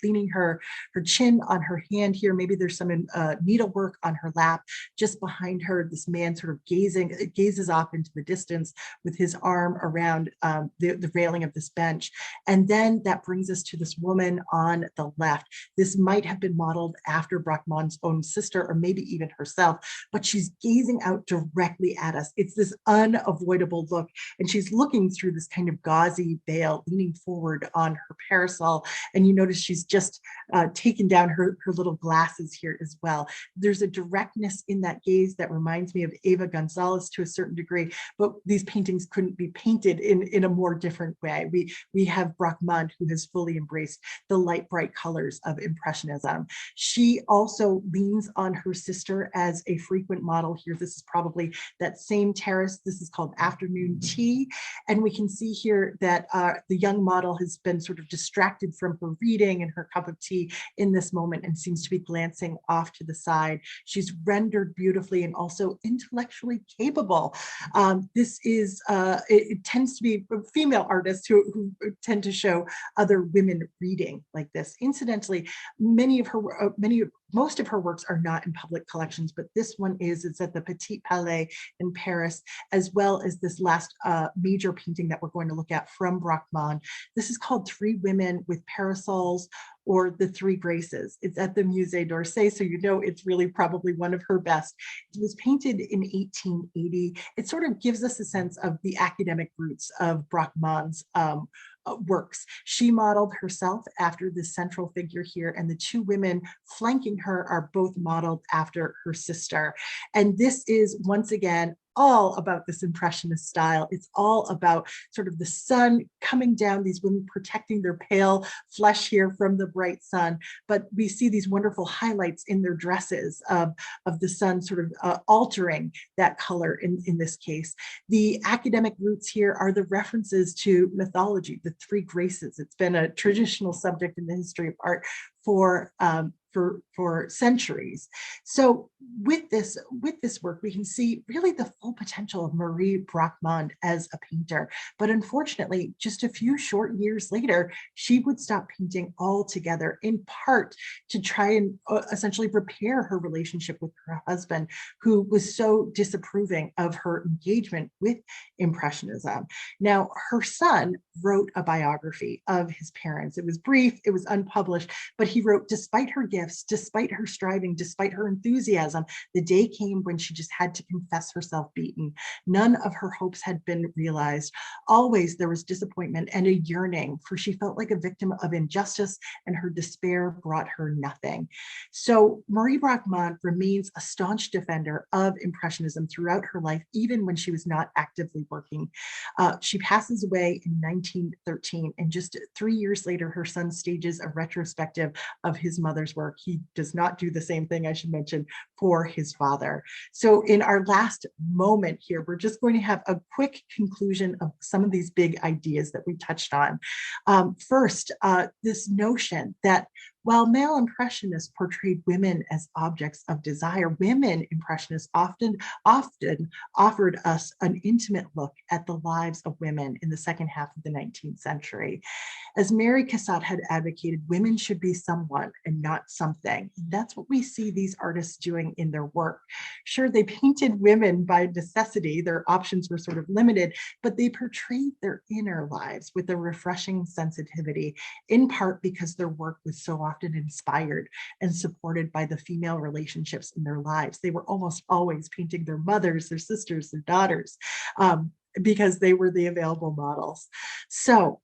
leaning her chin on her hand here. Maybe there's some needlework on her lap. Just behind her, this man sort of gazes off into the distance with his arm around the railing of this bench. And then that brings us to this woman on the left. This might have been modeled after Bracquemond's own sister, or maybe even herself, but she's gazing out directly at us. It's this unavoidable look, and she's looking through this kind of gauzy veil, leaning forward on her parasol. And you notice she's just taken down her little glasses here as well. There's a directness in that gaze that reminds me of Eva Gonzalez to a certain degree, but these paintings couldn't be painted in a more different way. We have Bracquemond, who has fully embraced the light, bright colors of Impressionism. She also leans on her sister as a frequent model here. This is probably that same terrace. This is called Afternoon Tea. And we can see here that the young model has been sort of distracted from her reading and her cup of tea in this moment and seems to be glancing off to the side. She's rendered beautifully and also intellectually capable. This is, it tends to be female artists who tend to show other women reading like this. Incidentally, most of her works are not in public collections, but this one is. It's at the Petit Palais in Paris, as well as this last major painting that we're going to look at from Bracquemond. This is called Three Women with Parasols, or The Three Graces. It's at the Musée d'Orsay, so you know it's really probably one of her best. It was painted in 1880. It sort of gives us a sense of the academic roots of Bracquemond's works. She modeled herself after the central figure here, and the two women flanking her are both modeled after her sister. And this is, once again, all about this Impressionist style. It's all about sort of the sun coming down, these women protecting their pale flesh here from the bright sun. But we see these wonderful highlights in their dresses of the sun sort of altering that color in this case. The academic roots here are the references to mythology, the three graces. It's been a traditional subject in the history of art for centuries. So with this work, we can see really the full potential of Marie Bracquemond as a painter. But unfortunately, just a few short years later, she would stop painting altogether, in part to try and essentially repair her relationship with her husband, who was so disapproving of her engagement with Impressionism. Now, her son wrote a biography of his parents. It was brief, it was unpublished, but he wrote, despite her gifts, despite her striving, despite her enthusiasm, the day came when she just had to confess herself beaten. None of her hopes had been realized. Always there was disappointment and a yearning, for she felt like a victim of injustice, and her despair brought her nothing. So Marie Bracquemond remains a staunch defender of Impressionism throughout her life, even when she was not actively working. She passes away in 1913, and just 3 years later, her son stages a retrospective of his mother's work. He does not do the same thing, I should mention, for his father. So in our last moment here, we're just going to have a quick conclusion of some of these big ideas that we touched on. First, this notion that while male Impressionists portrayed women as objects of desire, women Impressionists often offered us an intimate look at the lives of women in the second half of the 19th century. As Marie Cassatt had advocated, women should be someone and not something. That's what we see these artists doing in their work. Sure, they painted women by necessity. Their options were sort of limited, but they portrayed their inner lives with a refreshing sensitivity, in part because their work was so often inspired and supported by the female relationships in their lives. They were almost always painting their mothers, their sisters, their daughters, because they were the available models. So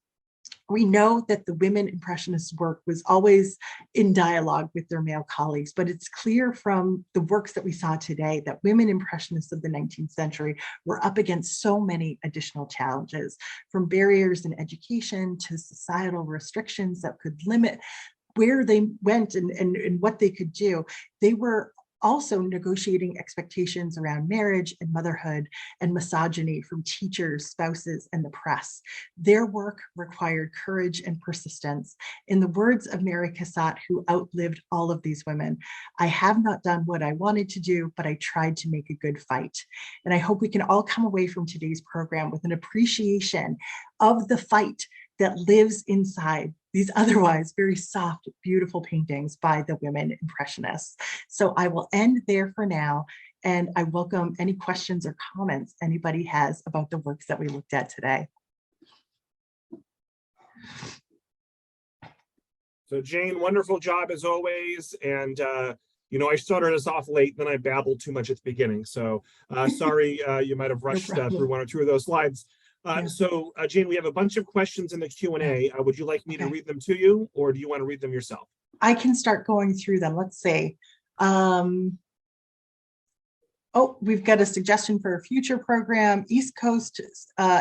we know that the women Impressionist work was always in dialogue with their male colleagues, but it's clear from the works that we saw today that women Impressionists of the 19th century were up against so many additional challenges, from barriers in education to societal restrictions that could limit where they went and what they could do. They were also negotiating expectations around marriage and motherhood and misogyny from teachers, spouses, and the press. Their work required courage and persistence. In the words of Marie Cassatt, who outlived all of these women, "I have not done what I wanted to do, but I tried to make a good fight." And I hope we can all come away from today's program with an appreciation of the fight that lives inside these otherwise very soft, beautiful paintings by the women Impressionists. So I will end there for now, and I welcome any questions or comments anybody has about the works that we looked at today. So Jane, wonderful job as always. And I started us off late, then I babbled too much at the beginning. So sorry, you might have rushed through one or two of those slides. So Jane, we have a bunch of questions in the Q&A. Would you like me to read them to you, or do you want to read them yourself? I can start going through them. Let's see. We've got a suggestion for a future program, East Coast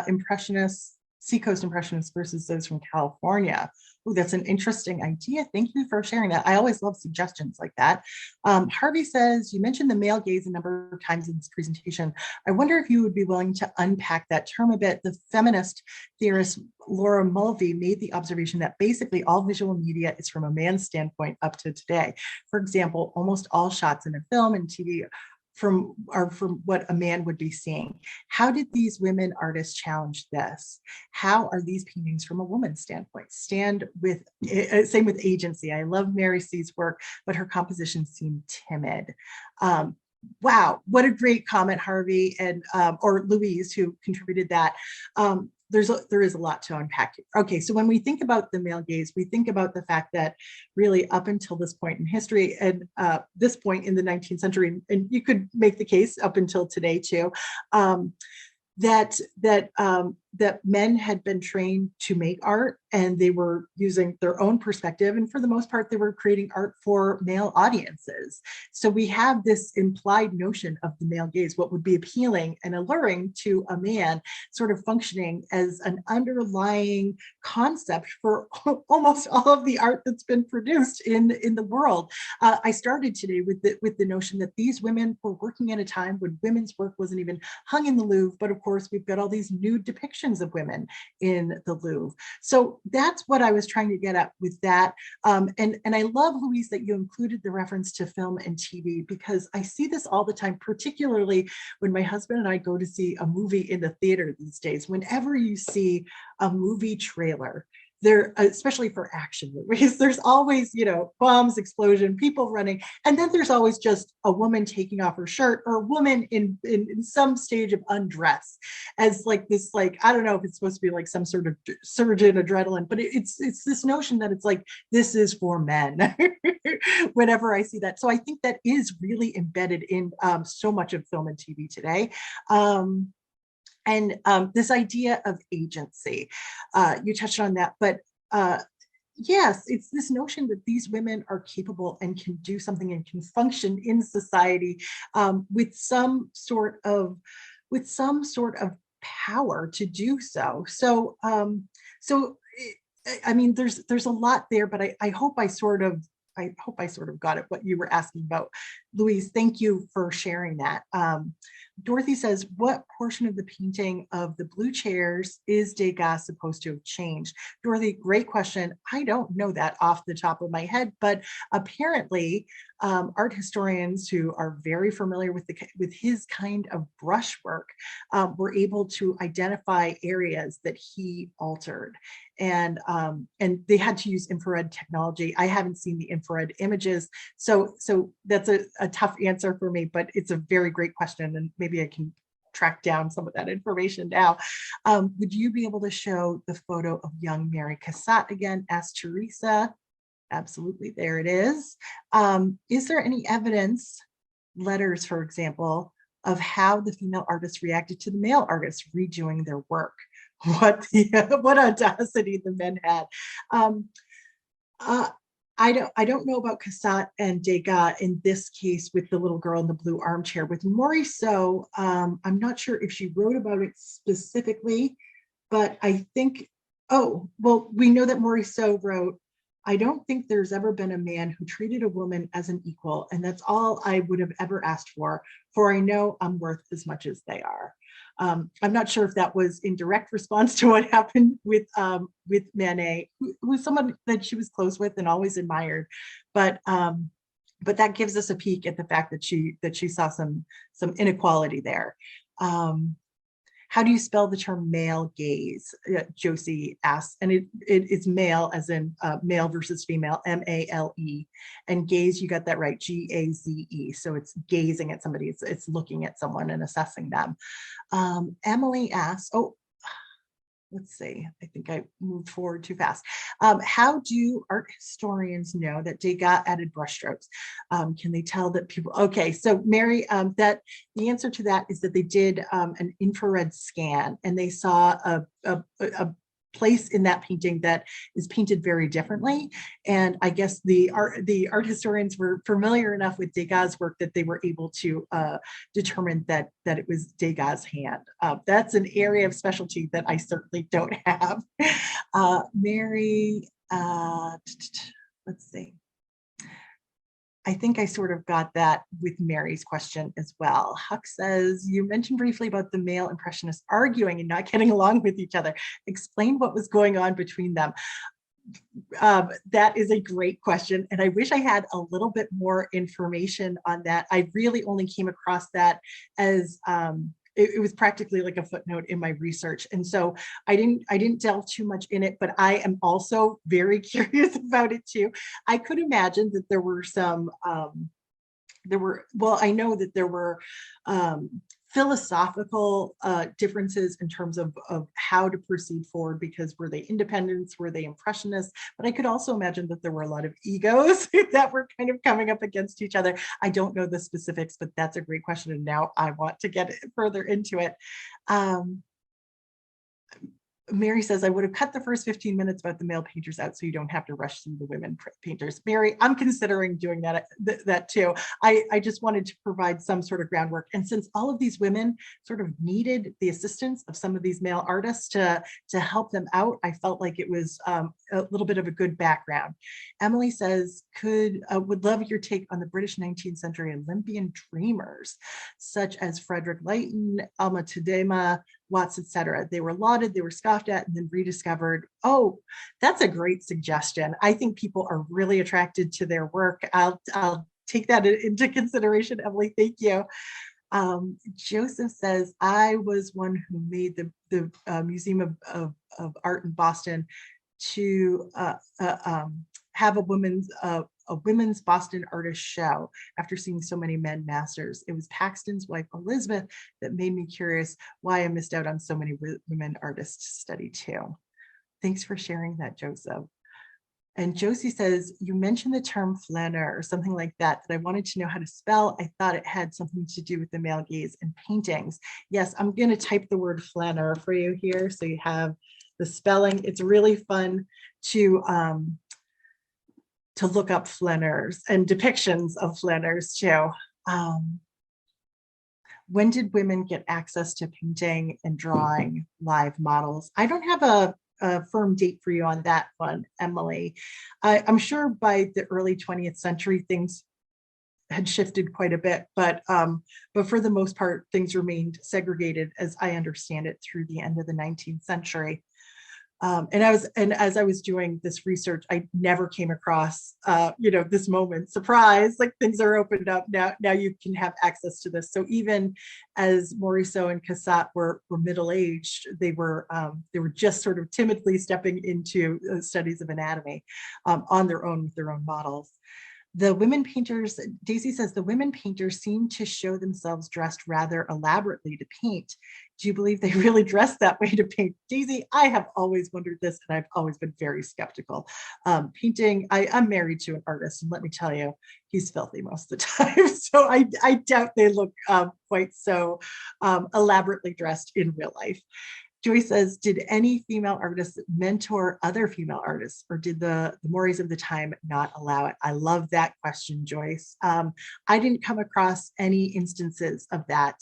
Impressionists Seacoast Impressionists versus those from California. Oh, that's an interesting idea. Thank you for sharing that. I always love suggestions like that. Harvey says, you mentioned the male gaze a number of times in this presentation. I wonder if you would be willing to unpack that term a bit. The feminist theorist Laura Mulvey made the observation that basically all visual media is from a man's standpoint up to today. For example, almost all shots in a film and TV are from what a man would be seeing. How did these women artists challenge this? How are these paintings from a woman's standpoint? Same with agency. I love Mary C's work, but her compositions seem timid. Wow, what a great comment, Harvey, and or Louise, who contributed that. There is a lot to unpack here. Okay, so when we think about the male gaze, we think about the fact that really up until this point in history and this point in the 19th century, and you could make the case up until today too, that men had been trained to make art, and they were using their own perspective, and for the most part they were creating art for male audiences. So we have this implied notion of the male gaze, what would be appealing and alluring to a man, sort of functioning as an underlying concept for almost all of the art that's been produced in the world. I started today with the notion that these women were working at a time when women's work wasn't even hung in the Louvre, but of course we've got all these nude depictions of women in the Louvre. So that's what I was trying to get at with that. And I love, Louise, that you included the reference to film and TV, because I see this all the time, particularly when my husband and I go to see a movie in the theater these days. Whenever you see a movie trailer, there, especially for action movies, there's always, bombs, explosion, people running, and then there's always just a woman taking off her shirt, or a woman in some stage of undress, as like this, like, I don't know if it's supposed to be like some sort of surge in adrenaline, but it's this notion that it's like, this is for men. Whenever I see that, so I think that is really embedded in so much of film and TV today. And this idea of agency, you touched on that, but yes, it's this notion that these women are capable and can do something and can function in society with some sort of power to do so. So, I mean, there's a lot there, but I hope I sort of got at what you were asking about. Louise, thank you for sharing that. Dorothy says, what portion of the painting of the blue chairs is Degas supposed to have changed? Dorothy, great question. I don't know that off the top of my head, but apparently art historians who are very familiar with his kind of brushwork were able to identify areas that he altered. And they had to use infrared technology. I haven't seen the infrared images, so that's a tough answer for me, but it's a very great question, and maybe I can track down some of that information now. Would you be able to show the photo of young Mary Cassatt again? Asked Teresa. Absolutely, there it is. Is there any evidence, letters, for example, of how the female artists reacted to the male artists redoing their work? What audacity the men had. I don't know about Cassatt and Degas in this case with the little girl in the blue armchair. With Morisot, I'm not sure if she wrote about it specifically, but I think, we know that Morisot wrote, I don't think there's ever been a man who treated a woman as an equal, and that's all I would have ever asked for I know I'm worth as much as they are. I'm not sure if that was in direct response to what happened with Monet, who was someone that she was close with and always admired, but that gives us a peek at the fact that she saw some inequality there. How do you spell the term male gaze? Josie asks, and it's male as in male versus female, M-A-L-E, and gaze, you got that right, G-A-Z-E. So it's gazing at somebody, it's looking at someone and assessing them. Emily asks, let's see, I think I moved forward too fast. How do art historians know that Degas added brushstrokes? Can they tell that people, okay, so Mary, that the answer to that is that they did an infrared scan, and they saw a place in that painting that is painted very differently. And I guess the art historians were familiar enough with Degas' work that they were able to determine that it was Degas' hand. That's an area of specialty that I certainly don't have. Mary, let's see. I think I sort of got that with Mary's question as well. Huck says, you mentioned briefly about the male impressionists arguing and not getting along with each other. Explain what was going on between them. That is a great question. And I wish I had a little bit more information on that. I really only came across that as it was practically like a footnote in my research. And so I didn't delve too much in it, but I am also very curious about it too. I could imagine that there were some, I know that there were philosophical differences in terms of how to proceed forward, because were they independents, were they impressionists? But I could also imagine that there were a lot of egos that were kind of coming up against each other. I don't know the specifics, but that's a great question. And now I want to get further into it. Mary says, I would have cut the first 15 minutes about the male painters out so you don't have to rush through the women painters. Mary, I'm considering doing that too. I just wanted to provide some sort of groundwork. And since all of these women sort of needed the assistance of some of these male artists to help them out, I felt like it was a little bit of a good background. Emily says, would love your take on the British 19th century Olympian dreamers, such as Frederick Leighton, Alma Tadema, Watts, etc. They were lauded, they were scoffed at, and then rediscovered. Oh, that's a great suggestion. I think people are really attracted to their work. I'll take that into consideration, Emily. Thank you. Joseph says, I was one who made the Museum of Art in Boston to have a women's Boston artist show after seeing so many men masters. It was Paxton's wife, Elizabeth, that made me curious why I missed out on so many women artists to study too. Thanks for sharing that, Joseph. And Josie says, you mentioned the term flaneur or something like that I wanted to know how to spell. I thought it had something to do with the male gaze in paintings. Yes, I'm going to type the word flaneur for you here so you have the spelling. It's really fun to look up flaneurs and depictions of flaneurs too. When did women get access to painting and drawing live models? I don't have a firm date for you on that one, Emily. I'm sure by the early 20th century, things had shifted quite a bit, but for the most part, things remained segregated, as I understand it, through the end of the 19th century. And as I was doing this research, I never came across, this moment, surprise, like things are opened up now. Now you can have access to this. So even as Morisot and Cassatt were middle-aged, they were just sort of timidly stepping into studies of anatomy on their own with their own models. The women painters, Daisy says, the women painters seem to show themselves dressed rather elaborately to paint. Do you believe they really dress that way to paint? Daisy, I have always wondered this, and I've always been very skeptical. Painting, I'm married to an artist, and let me tell you, he's filthy most of the time. So I doubt they look quite so elaborately dressed in real life. Joy says, did any female artists mentor other female artists, or did the mores of the time not allow it? I love that question, Joyce. I didn't come across any instances of that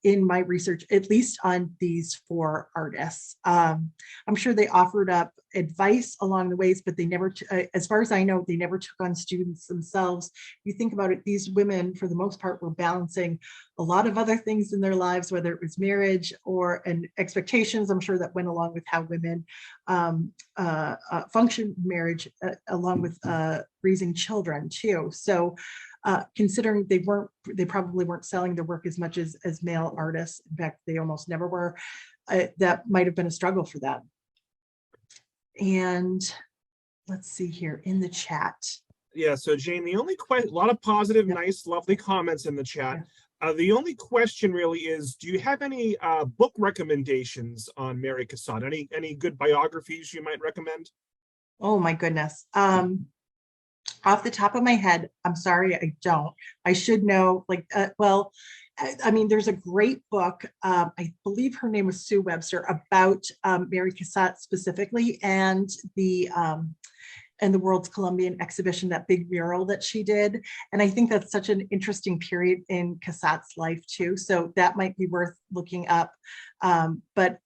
in my research, at least on these 4 artists. I'm sure they offered up advice along the ways, but they never, as far as I know, they never took on students themselves. If you think about it, these women, for the most part, were balancing a lot of other things in their lives, whether it was marriage and expectations, I'm sure that went along with how women function in marriage, along with raising children too. So considering they probably weren't selling their work as much as male artists. In fact, they almost never were. That might have been a struggle for them. And let's see here in the chat. Yeah, so Jane, the only question, a lot of positive, nice, lovely comments in the chat. Yeah. The only question really is, do you have any book recommendations on Marie Cassatt? Any good biographies you might recommend? Oh my goodness. Off the top of my head, I'm sorry, I don't. I should know, well, I mean, there's a great book, I believe her name was Sue Webster, about Mary Cassatt specifically, and the World's Columbian exhibition, that big mural that she did. And I think that's such an interesting period in Cassatt's life too. So that might be worth looking up. But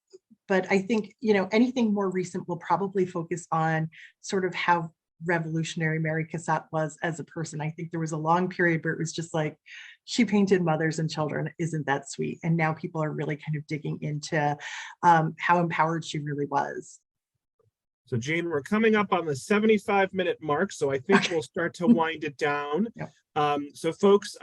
I think, anything more recent will probably focus on sort of how revolutionary Mary Cassatt was as a person. I think there was a long period where it was just like, she painted mothers and children. Isn't that sweet? And now people are really kind of digging into how empowered she really was. So Jane, we're coming up on the 75-minute mark, so I think we'll start to wind it down. Yep. So folks,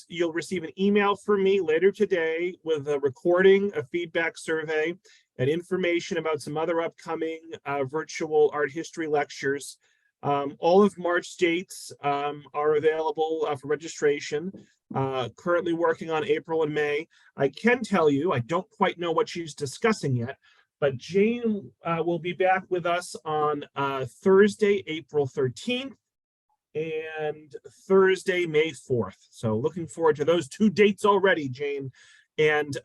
you'll receive an email from me later today with a recording, a feedback survey, and information about some other upcoming virtual art history lectures. All of March dates are available for registration. Currently working on April and May. I can tell you, I don't quite know what she's discussing yet, but Jane will be back with us on Thursday, April 13th and Thursday, May 4th. So looking forward to those 2 dates already, Jane. And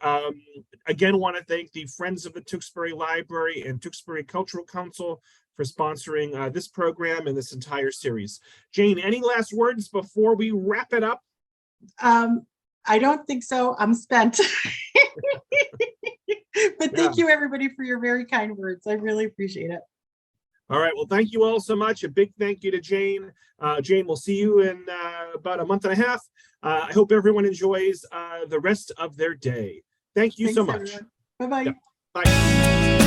again, want to thank the Friends of the Tewksbury Library and Tewksbury Cultural Council for sponsoring this program and this entire series. Jane, any last words before we wrap it up? I don't think so. I'm spent. But thank you, everybody, for your very kind words. I really appreciate it. All right. Well, thank you all so much. A big thank you to Jane. Jane, we'll see you in about a month and a half. I hope everyone enjoys the rest of their day. Thanks so much. Bye-bye. Yep. Bye.